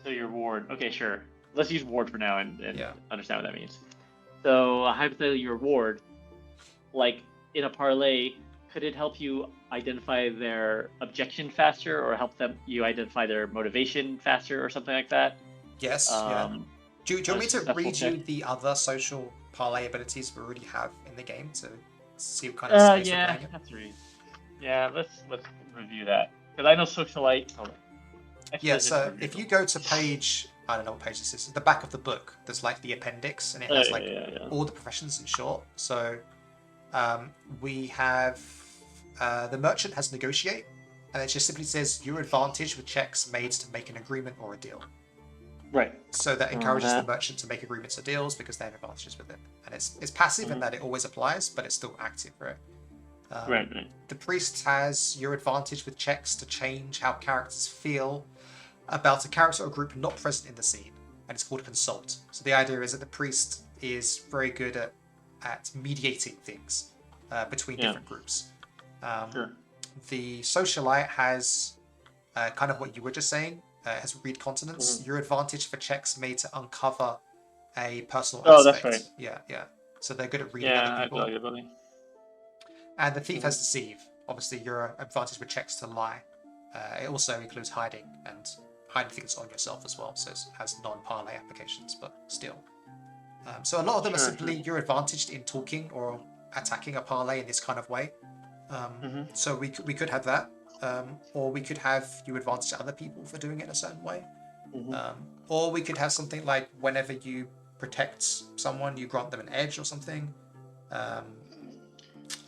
So your ward. Okay, sure. Let's use ward for now and understand what that means. So hypothetically, your ward, like in a parlay, could it help you identify their objection faster, or help you identify their motivation faster, or something like that? Yes. Do you want me to read you the other social parlay abilities we already have in the game to see what kind of space we're playing in? That's right. Yeah, let's review that, because I know socialite. Hold on. Yeah, so if you go to page, I don't know what page this is, the back of the book, there's like the appendix, and it has all the professions in short. So we have the merchant has negotiate, and it just simply says your advantage with checks made to make an agreement or a deal. Right. So that encourages the merchant to make agreements or deals because they have advantages with it. And it's passive in that it always applies, but it's still active, right? Right. The priest has your advantage with checks to change how characters feel about a character or group not present in the scene, and it's called consult. So the idea is that the priest is very good at mediating things between different groups. Sure. The socialite has kind of what you were just saying, has read continents. Your advantage for checks made to uncover a personal aspect. That's right. Yeah. So they're good at reading other people. I feel like it. And the thief has deceive. Obviously, your advantage with checks to lie. It also includes hiding, and hiding things on yourself as well. So it has non-parlay applications, but still. So a lot of them are simply you're advantaged in talking or attacking a parlay in this kind of way. So we could have that, or we could have you advantage other people for doing it in a certain way, or we could have something like whenever you protect someone, you grant them an edge or something.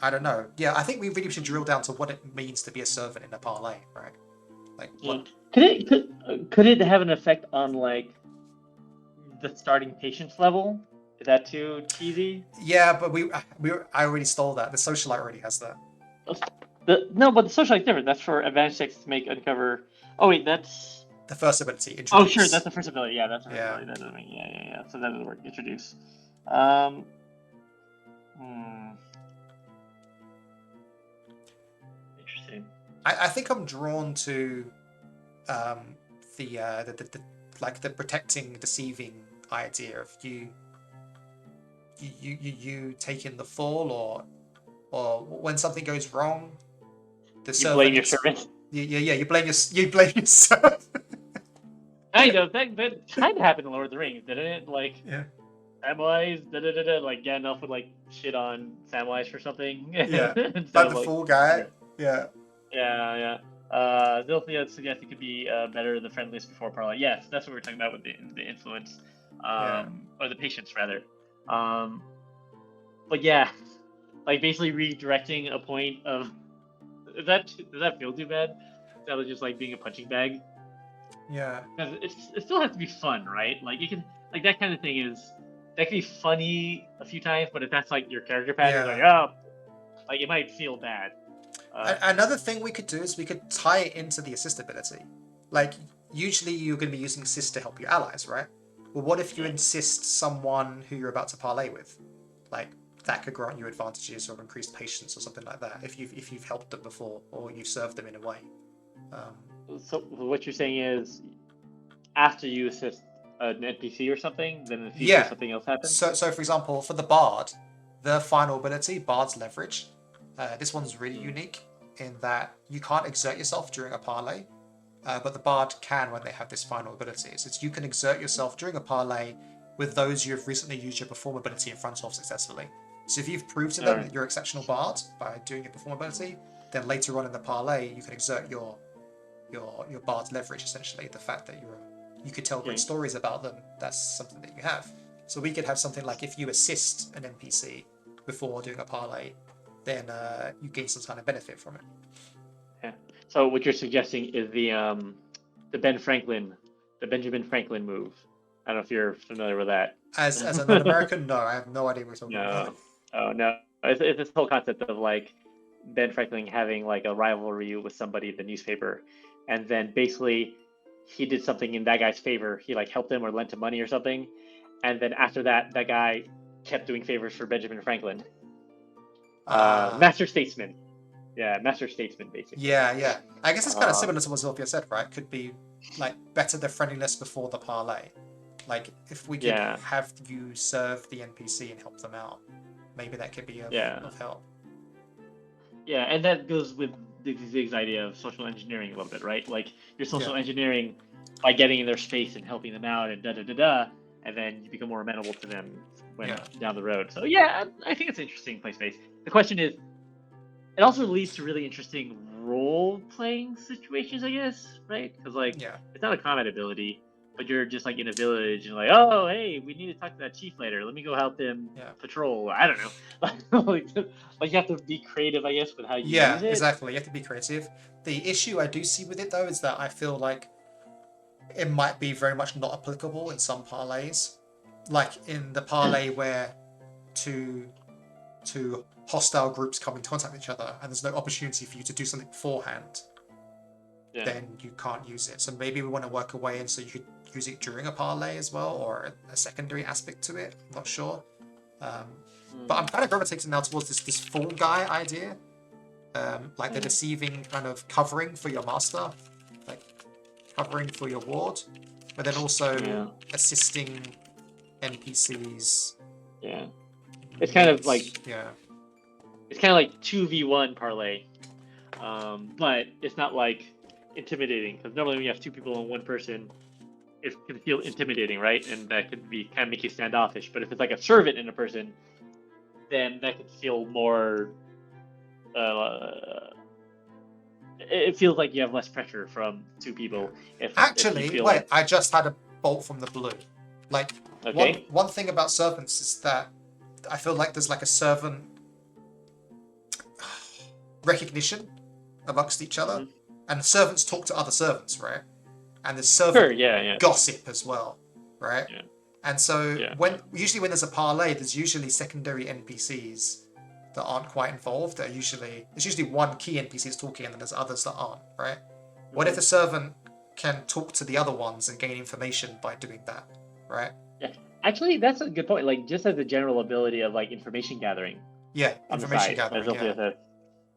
I don't know. Yeah, I think we really should drill down to what it means to be a servant in a parlay, right? Like what? Could it have an effect on like the starting patience level? Is that too cheesy? Yeah, but I already stole that. The socialite already has that. No, but the socialite different. That's for advanced checks to make uncover. Oh wait, that's the first ability. Introduce. Oh sure, that's the first ability. Yeah, that's the first Yeah. ability. That doesn't make, yeah. So that doesn't work. Introduce. Interesting. I think I'm drawn to the like the protecting, deceiving idea of you taking the fall, or when something goes wrong, the you blame your servant. Yeah, you blame yourself. I know that kind of happened in Lord of the Rings, didn't it? Like, yeah, Samwise, like Gandalf would like shit on Samwise for something. Yeah, like the fool guy. Yeah. Zilthia suggests it could be better the friendliest before parlay. Yes, that's what we're talking about with the influence, or the patience rather. But yeah, like basically redirecting a point of does that feel too bad? That was just like being a punching bag. Yeah. Because it still has to be fun, right? Like you can like that kind of thing that can be funny a few times, but if that's like your character pattern, like it might feel bad. Another thing we could do is we could tie it into the assist ability. Like usually you're going to be using assist to help your allies, right? Well, what if you insist someone who you're about to parlay with, like that could grant you advantages or increased patience or something like that if you've helped them before or you've served them in a way. So what you're saying is, after you assist an NPC or something, then in the future something else happens? So for example, for the Bard, the final ability, Bard's Leverage, this one's really unique in that you can't exert yourself during a parlay, but the Bard can when they have this final ability. So you can exert yourself during a parlay with those you have recently used your Perform ability in front of successfully. So if you've proved to them that you're exceptional Bard by doing your Perform ability, then later on in the parlay you can exert your Bard's Leverage, essentially. The fact that you could tell great stories about them, that's something that you have. So we could have something like if you assist an NPC before doing a parlay, then you gain some kind of benefit from it. Yeah. So what you're suggesting is the Benjamin Franklin move. I don't know if you're familiar with that. As a non-American, no, I have no idea what you're talking about. Oh no, it's this whole concept of like Ben Franklin having like a rivalry with somebody in the newspaper, and then basically he did something in that guy's favor. He like helped him or lent him money or something, and then after that guy kept doing favors for Benjamin Franklin. Master Statesman. Yeah, Master Statesman, basically. Yeah. I guess it's kind of similar to what Zilphia said, right? Could be like better the friendliness before the parlay. Like if we could have you serve the NPC and help them out, maybe that could be of help. Yeah, and that goes with Zig's idea of social engineering a little bit, right? Like you're social engineering by getting in their space and helping them out and and then you become more amenable to them when down the road. So yeah, I think it's an interesting play space. The question is, it also leads to really interesting role-playing situations, I guess, right? Because like it's not a combat ability, but you're just like in a village and like, oh hey, we need to talk to that chief later. Let me go help them patrol. I don't know. like you have to be creative, I guess, with how you use it. Yeah, exactly. You have to be creative. The issue I do see with it though is that I feel like it might be very much not applicable in some parlays. Like in the parlay where two hostile groups come in contact with each other and there's no opportunity for you to do something beforehand, then you can't use it. So maybe we want to work a way in so you could use it during a parlay as well, or a secondary aspect to it. I'm not sure. But I'm kind of gravitating now towards this fall guy idea. Like the deceiving kind of covering for your master, like covering for your ward, but then also assisting NPCs. Yeah. It's kind of like it's kind of like 2v1 parlay, but it's not like intimidating, because normally when you have two people and one person, it can feel intimidating, right? And that could be kind of make you standoffish. But if it's like a servant and a person, then that could feel more. It feels like you have less pressure from two people. I just had a bolt from the blue. Like one thing about servants is that I feel like there's like a servant recognition amongst each other, and servants talk to other servants, right? And there's gossip as well, right? Yeah. And so usually when there's a parlay, there's usually secondary NPCs that aren't quite involved. There's usually one key NPC is talking, and then there's others that aren't, right? What if the servant can talk to the other ones and gain information by doing that, right? Yeah, actually, that's a good point. Like, just as a general ability of like information gathering. Yeah, information gathering.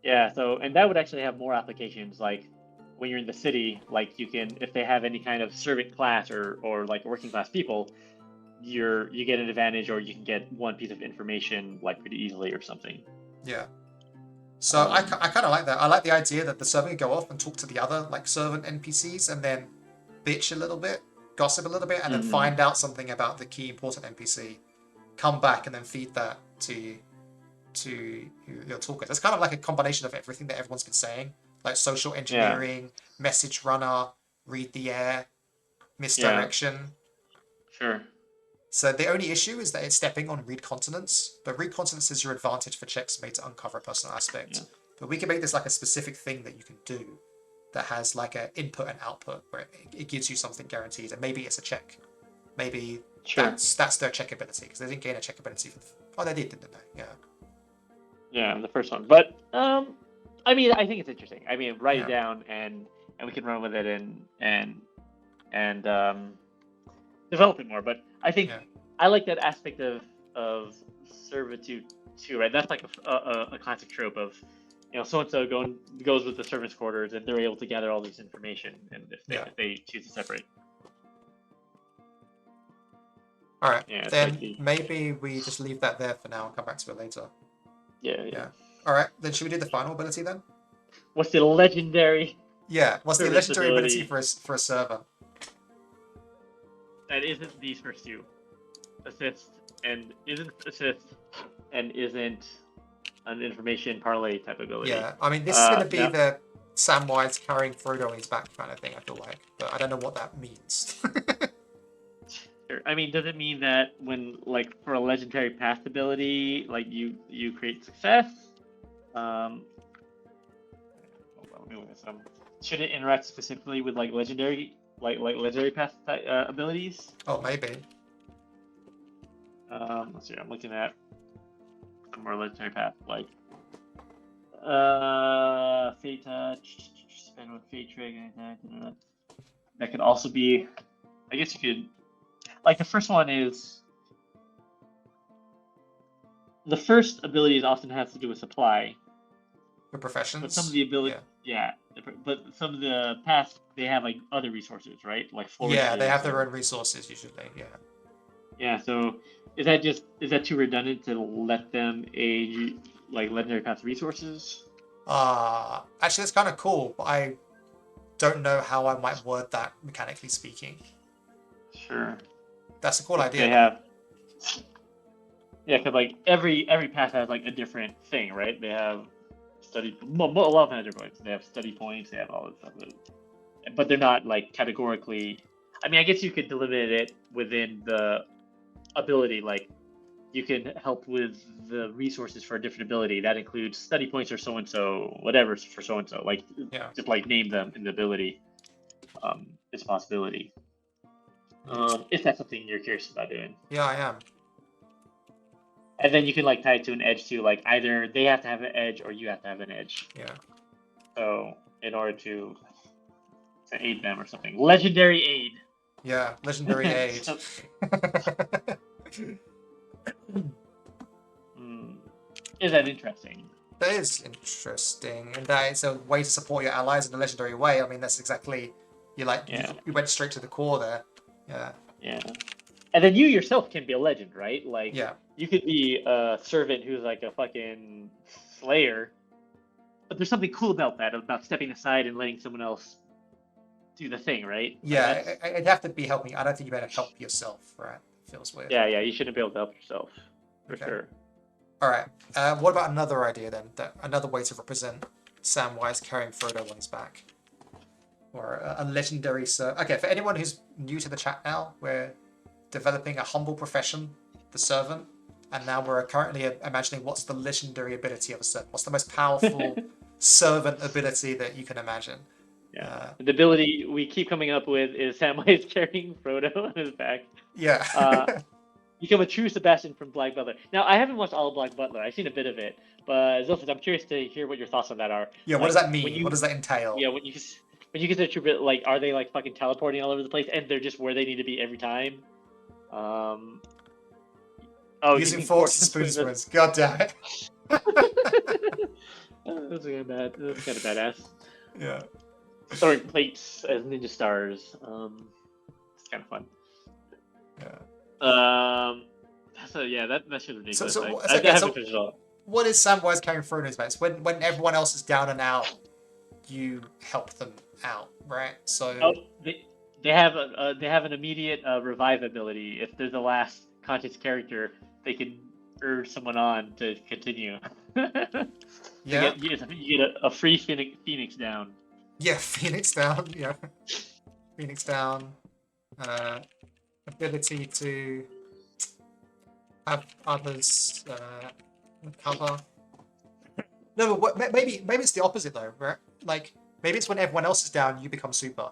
Yeah. So, and that would actually have more applications. Like, when you're in the city, like you can, if they have any kind of servant class or like working class people, you get an advantage, or you can get one piece of information like pretty easily or something. Yeah. So I kind of like that. I like the idea that the servant can go off and talk to the other like servant NPCs and then bitch a little bit, gossip a little bit, and then find out something about the key important NPC, come back and then feed that to your talkers. It's kind of like a combination of everything that everyone's been saying, like social engineering, message runner, read the air, misdirection. Sure. So the only issue is that it's stepping on read consonants, but read consonants is your advantage for checks made to uncover a personal aspect. Yeah. But we can make this like a specific thing that you can do that has like an input and output where it gives you something guaranteed, and maybe it's a check. Maybe that's their check ability, because they didn't gain a check ability. They did, didn't they? Yeah. Yeah, the first one. But I mean, I think it's interesting. I mean, write it down and we can run with it and develop it more. But I think I like that aspect of servitude too, right? That's like a classic trope of, so and so goes with the servants' quarters, and they're able to gather all this information, and if they choose to separate. All right, then maybe we just leave that there for now and come back to it later. Yeah. All right, then should we do the final ability then? What's the legendary? Yeah, what's the legendary ability for a servant? That isn't these first two. Assist and isn't an information parlay type ability. Yeah, I mean, this is going to be the Samwise carrying Frodo on his back kind of thing, I feel like. But I don't know what that means. Sure. I mean, does it mean that when, like, for a legendary path ability, like, you create success? Hold on, let me look at some. Should it interact specifically with, like, legendary path abilities? Oh, maybe. Let's see. I'm looking at some more legendary path, like Fate Touch, spend one Fate Trick, that could also be. I guess you could. Like the first one is. The first abilities often has to do with supply. The professions. But some of the abilities, but some of the paths they have like other resources, right? Like they have their own resources usually. Yeah. Yeah. So is that too redundant to let them age like legendary path resources? Actually, that's kind of cool, but I don't know how I might word that mechanically speaking. Sure. That's a cool idea. They have. Yeah, because like every path has like a different thing, right? They have study. A lot of magic points. They have study points. They have all this stuff, but they're not like categorically. I mean, I guess you could delineate it within the ability. Like, you can help with the resources for a different ability. That includes study points or so and so, whatever for so and so. Like, just like name them in the ability. It's a possibility. If that's something you're curious about doing. Yeah, I am. And then you can like tie it to an edge too. Like either they have to have an edge or you have to have an edge. Yeah. So in order to aid them or something, legendary aid. Yeah, legendary aid. Is that interesting? That is interesting, and that is a way to support your allies in a legendary way. I mean, that's exactly you went straight to the core there. Yeah. Yeah. And then you yourself can be a legend, right? Like, yeah. You could be a servant who's like a fucking slayer, but there's something cool about that, about stepping aside and letting someone else do the thing, right? Yeah, it'd have to be helping. I don't think you better help yourself, right? It feels weird. Yeah, you shouldn't be able to help yourself, for sure. All right. What about another idea then? Another way to represent Samwise carrying Frodo on his back, or a legendary Okay, for anyone who's new to the chat now, we're developing a humble profession, the servant, and now we're currently imagining what's the legendary ability of a servant. What's the most powerful servant ability that you can imagine. Yeah. The ability we keep coming up with is Samwise carrying Frodo on his back. Yeah. Become a true Sebastian from Black Butler. Now, I haven't watched all of Black Butler. I've seen a bit of it, but Zilphus, I'm curious to hear what your thoughts on that are. Yeah, what does that mean? What does that entail? Yeah, when you consider true, but like, are they like fucking teleporting all over the place, and they're just where they need to be every time? Using force spoons. God damn it. That's kind of badass. Yeah. Throwing plates as ninja stars. It's kind of fun. Yeah. So yeah, that shit is ridiculous. What is Samwise carrying Frodo's back? When everyone else is down and out, you help them out, right? So they have an immediate revive ability. If they're the last conscious character, they can urge someone on to continue. Yeah. You get a free Phoenix down. Yeah, Phoenix down. Yeah, Phoenix down. Ability to have others cover. No, but maybe it's the opposite though, right? Like maybe it's when everyone else is down, you become super.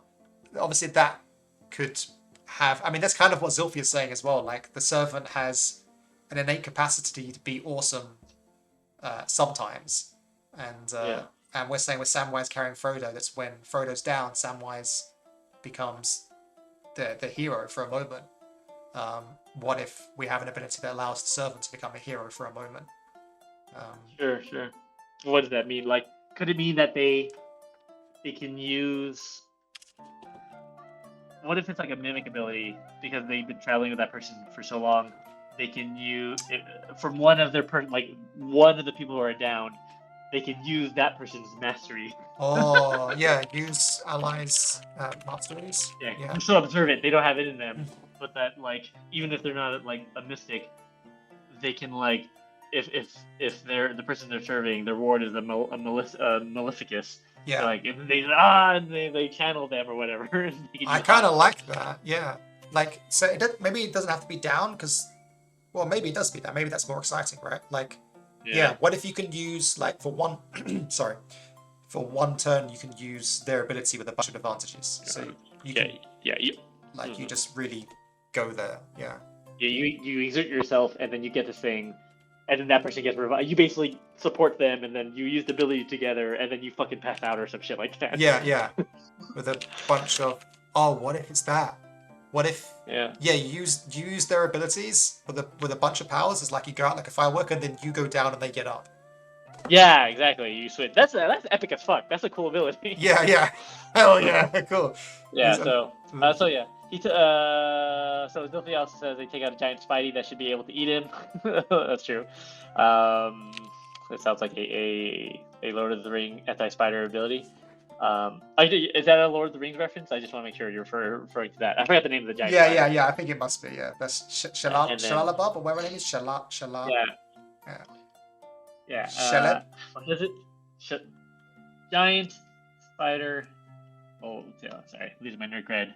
Obviously, that could have. I mean, that's kind of what Zilphia is saying as well. Like the servant has an innate capacity to be awesome sometimes, and we're saying with Samwise carrying Frodo, that's when Frodo's down, Samwise becomes the hero for a moment. What if we have an ability that allows the servant to become a hero for a moment? Sure. What does that mean? Like, could it mean that they can use? What if it's like a mimic ability because they've been traveling with that person for so long? They can use from one of their one of the people who are down. They can use that person's mastery. Oh yeah, use allies' masteries. Yeah, I'm still observant. They don't have it in them, but that like even if they're not like a mystic, they can like if they're the person they're serving, their ward is a maleficus. Yeah. Like and they channel them or whatever. I kind of like that. Yeah. Like so, maybe it doesn't have to be down because, well, maybe it does be down. Maybe that's more exciting, right? Like. Yeah. What if you can use like for one turn you can use their ability with a bunch of advantages. So you can you just really go there. Yeah. Yeah, you exert yourself and then you get this thing and then that person gets revived. You basically support them and then you use the ability together and then you fucking pass out or some shit like that. Yeah. With a bunch of what if it's that? What if you use their abilities with a bunch of powers? It's like you go out like a firework and then you go down and they get up. Yeah, exactly. You switch. That's epic as fuck. That's a cool ability. Yeah. Hell yeah, cool. Yeah. So yeah. So Zilphia also says they take out a giant Spidey that should be able to eat him. That's true. It sounds like a Lord of the Ring anti-spider ability. Is that a Lord of the Rings reference? I just want to make sure you're referring to that. I forgot the name of the giant. Yeah. I think it must be. Yeah, that's Shalalabab, or whatever her name is. Shalal. Yeah. Shalet. What is it? Giant spider. Oh, sorry, losing my nerd cred.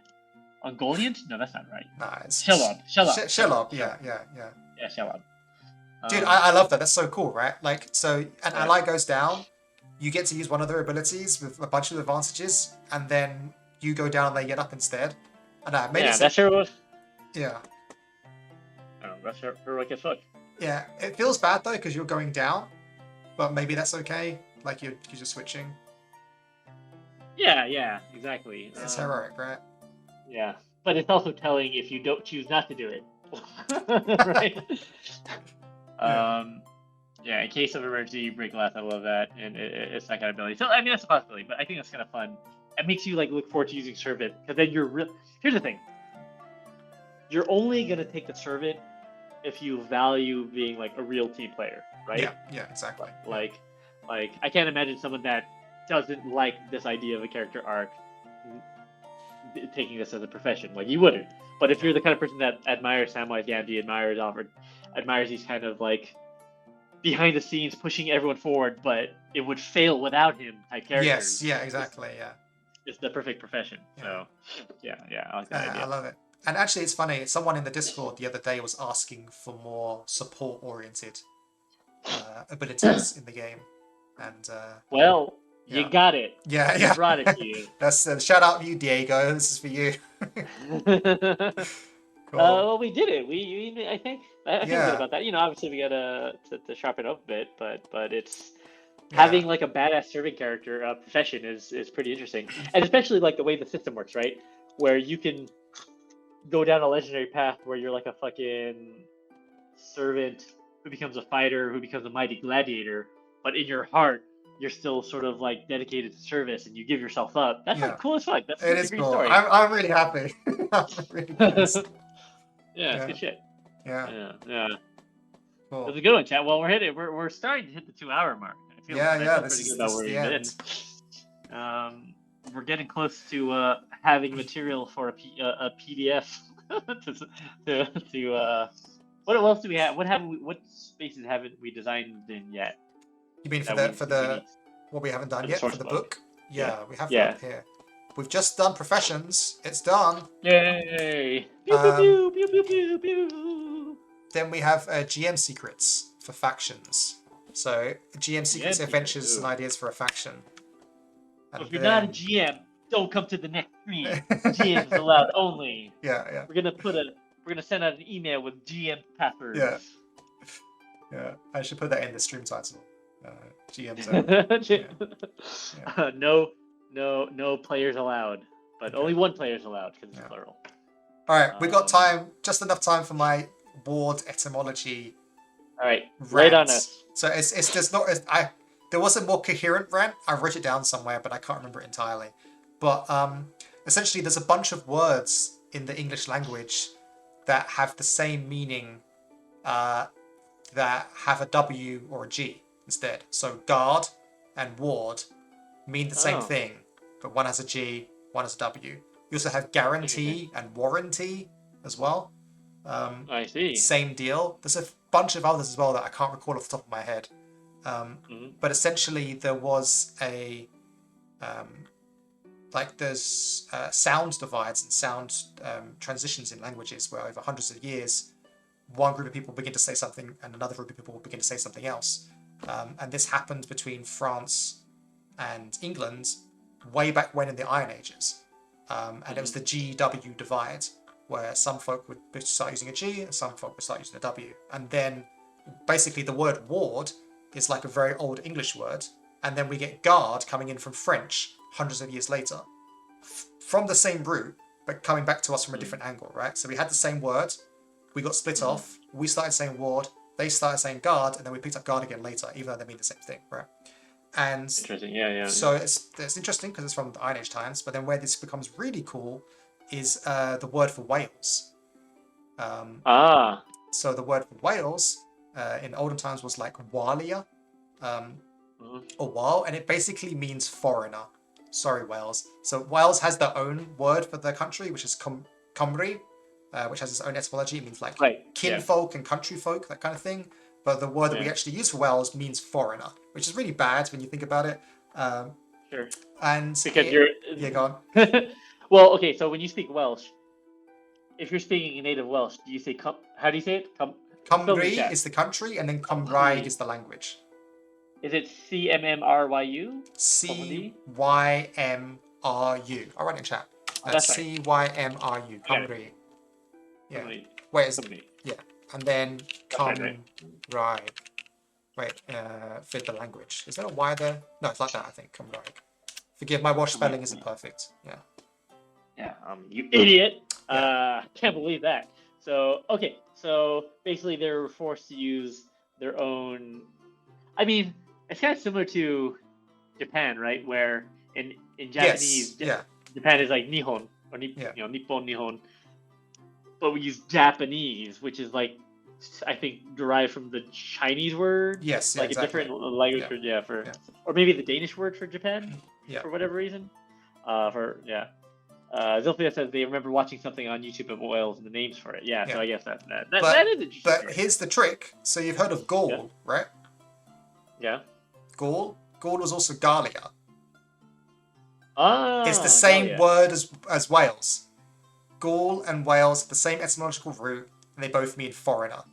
Ungoliant? No, that's not right. Nah, it's Shelob. Yeah. Yeah, Shelob. Dude, I love that. That's so cool, right? Like, so an ally goes down. You get to use one of their abilities with a bunch of advantages, and then you go down and they get up instead. And that sure was. Yeah. Oh, that's heroic as fuck. Yeah, it feels bad though because you're going down, but maybe that's okay. Like you're just switching. Yeah, exactly. It's heroic, right? Yeah, but it's also telling if you don't choose not to do it, right? Yeah, in case of emergency, you break glass. I love that, and it's that kind of ability. So I mean, that's a possibility, but I think that's kind of fun. It makes you like look forward to using Servant because then Here's the thing: you're only gonna take the Servant if you value being like a real team player, right? Yeah, exactly. Like I can't imagine someone that doesn't like this idea of a character arc taking this as a profession. Like you wouldn't. But if you're the kind of person that admires Samwise Gamgee, admires these kind of like behind the scenes pushing everyone forward, but it would fail without him type characters. Yes, yeah, exactly, It's the perfect profession. So, yeah, I like that idea. I love it. And actually, it's funny. Someone in the Discord the other day was asking for more support-oriented abilities in the game, and well, You got it. Yeah, I brought it to you. That's shout out to you, Diego. This is for you. Cool. Well, we did it. I think I feel good Yeah. about that. Obviously we gotta to sharpen up a bit, but it's having like a badass serving character profession is pretty interesting, and especially like the way the system works, right? Where you can go down a legendary path where you're like a fucking servant who becomes a fighter, who becomes a mighty gladiator, but in your heart you're still sort of like dedicated to service and you give yourself up. That's like cool as fuck. That's a great cool. story. I'm really happy. I'm really pleased. It's good shit. Yeah. Cool. It was a good one, chat. Well, we're starting to hit the 2-hour mark. I feel pretty good about where we've been. We're getting close to having material for a PDF. What else do we have? What spaces haven't we designed in yet? You mean for the what we haven't done yet for the book? Yeah, we have that here. We've just done professions. It's done. Yay! Pew, pew, pew, pew, pew, pew. Then we have GM secrets for factions. So GM secrets, adventures, and ideas for a faction. And if you're not a GM, don't come to the next screen. GMs allowed only. Yeah. We're gonna send out an email with GM passwords. Yeah. I should put that in the stream title. GMs only. No players allowed, but only one player is allowed because it's plural. All right, we got time, just enough time for my ward etymology. All right, right on us. So it's just not. There was a more coherent rant. I wrote it down somewhere, but I can't remember it entirely. But essentially, there's a bunch of words in the English language that have the same meaning, that have a W or a G instead. So guard and ward mean the same thing, but one has a G, one has a W. You also have guarantee and warranty as well. I see. Same deal. There's a bunch of others as well that I can't recall off the top of my head. But essentially there was a there's sound divides and sound transitions in languages where over hundreds of years one group of people begin to say something and another group of people begin to say something else. And this happened between France and England way back when in the Iron Ages. And it was the GW divide, where some folk would start using a G and some folk would start using a W. And then basically the word ward is like a very old English word. And then we get guard coming in from French hundreds of years later. From the same root, but coming back to us from a different angle, right? So we had the same word, we got split off, we started saying ward, they started saying guard, and then we picked up guard again later, even though they mean the same thing, right? And interesting, yeah. So it's interesting because it's from the Iron Age times, but then where this becomes really cool is the word for Wales. So the word for Wales in olden times was like walia, or wal, and it basically means foreigner. Sorry, Wales. So Wales has their own word for their country, which is Cymru, which has its own etymology. It means like kinfolk and country folk, that kind of thing. But the word that we actually use for Wales means foreigner, which is really bad when you think about it. Sure. And because you're go on. Well, okay. So when you speak Welsh, if you're speaking in native Welsh, do you say how do you say it? Cymru is the country, and then Cymraeg is the language. Is it CMMRYU? CYMRU. I'll write it in chat. CYMRU. Cymru. Yeah. Wait, is it? Yeah. And then Cymraeg. Wait, fit the language. Is there a Y there? No, it's like that, I think. Cymraeg. Forgive my Welsh spelling isn't perfect. Yeah. Yeah. You idiot. Can't believe that. So okay. So basically, they were forced to use their own. I mean, it's kind of similar to Japan, right? Where in Japanese, Japan is like Nihon or Nippon Nihon, but we use Japanese, which is like I think derived from the Chinese word. Yes, like exactly. A different language or maybe the Danish word for Japan. For whatever reason. Zilphia says they remember watching something on YouTube of Wales and the names for it. So I guess that is interesting. But here's the trick. So you've heard of Gaul, right? Yeah. Gaul was also Gallia. Ah. It's the same word as Wales. Gaul and Wales have the same etymological root, and they both mean foreigner.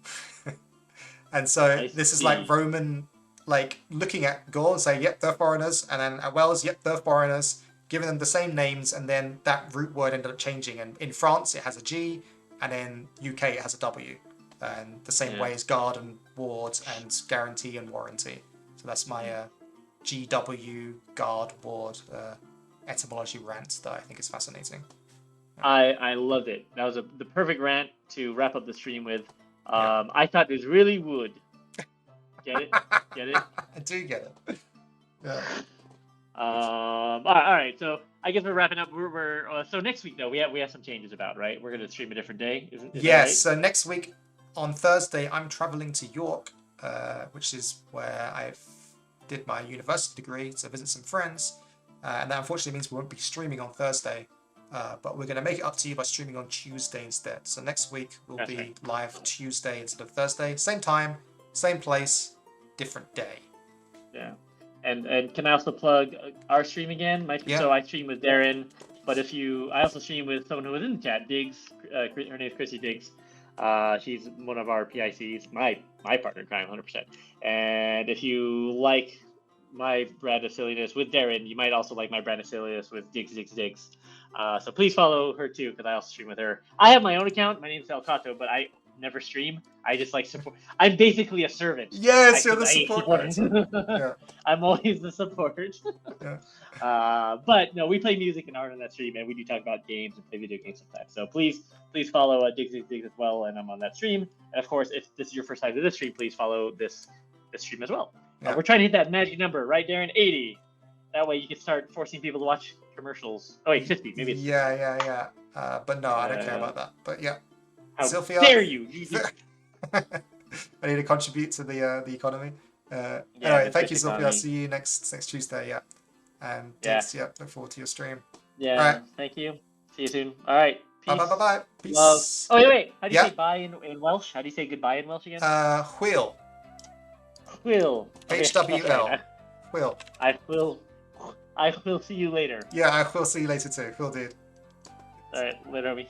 And so this is like Roman like looking at Gaul and say, yep, they're foreigners, and then at Wales, yep, they're foreigners, giving them the same names, and then that root word ended up changing. And in France, it has a G, and in UK, it has a W. And the same way as guard and ward and guarantee and warranty. So that's my GW, guard, ward, etymology rant that I think is fascinating. I loved it. That was the perfect rant to wrap up the stream with. I thought this really would. Get it? Get it? I do get it. Yeah. All right. So I guess we're wrapping up. So next week though we have some changes about, right? We're gonna stream a different day. Is yes. That right? So next week on Thursday I'm traveling to York, which is where I did my university degree to visit some friends, and that unfortunately means we won't be streaming on Thursday. But we're going to make it up to you by streaming on Tuesday instead. So next week we'll be live Tuesday instead of Thursday. Same time, same place, different day. Yeah. And can I also plug our stream again? So I stream with Darren, but I also stream with someone who was in the chat, Diggs. Her name is Chrissy Diggs. She's one of our PICs, my partner in crime, 100%. And if you like my brand of silliness with Darren, you might also like my brand of silliness with Diggs. So please follow her too, because I also stream with her. I have my own account. My name's Elkato, but I never stream. I just like support. I'm basically a servant. Yes, you're the support. Yeah. I'm always the support. But no, we play music and art on that stream, and we do talk about games and play video games sometimes. So please follow Diggs as well, and I'm on that stream. And of course, if this is your first time to this stream, please follow this stream as well. Yeah. We're trying to hit that magic number, right, Darren? 80. That way you can start forcing people to watch commercials. Oh wait, 50 maybe. Yeah. But no, I don't care about that. But yeah. How Sylvia, dare you? I need to contribute to the economy. Anyway, thank you, Sylvia. I'll see you next Tuesday. Yeah. And look forward to your stream. Yeah. All right. Thank you. See you soon. All right. Peace. Bye. Peace. Love. Oh wait. How do you say bye in Welsh? How do you say goodbye in Welsh again? Wheel. Will. HWL. Will. I will see you later. Yeah, I will see you later too. Cool, dude. All right, later, homie.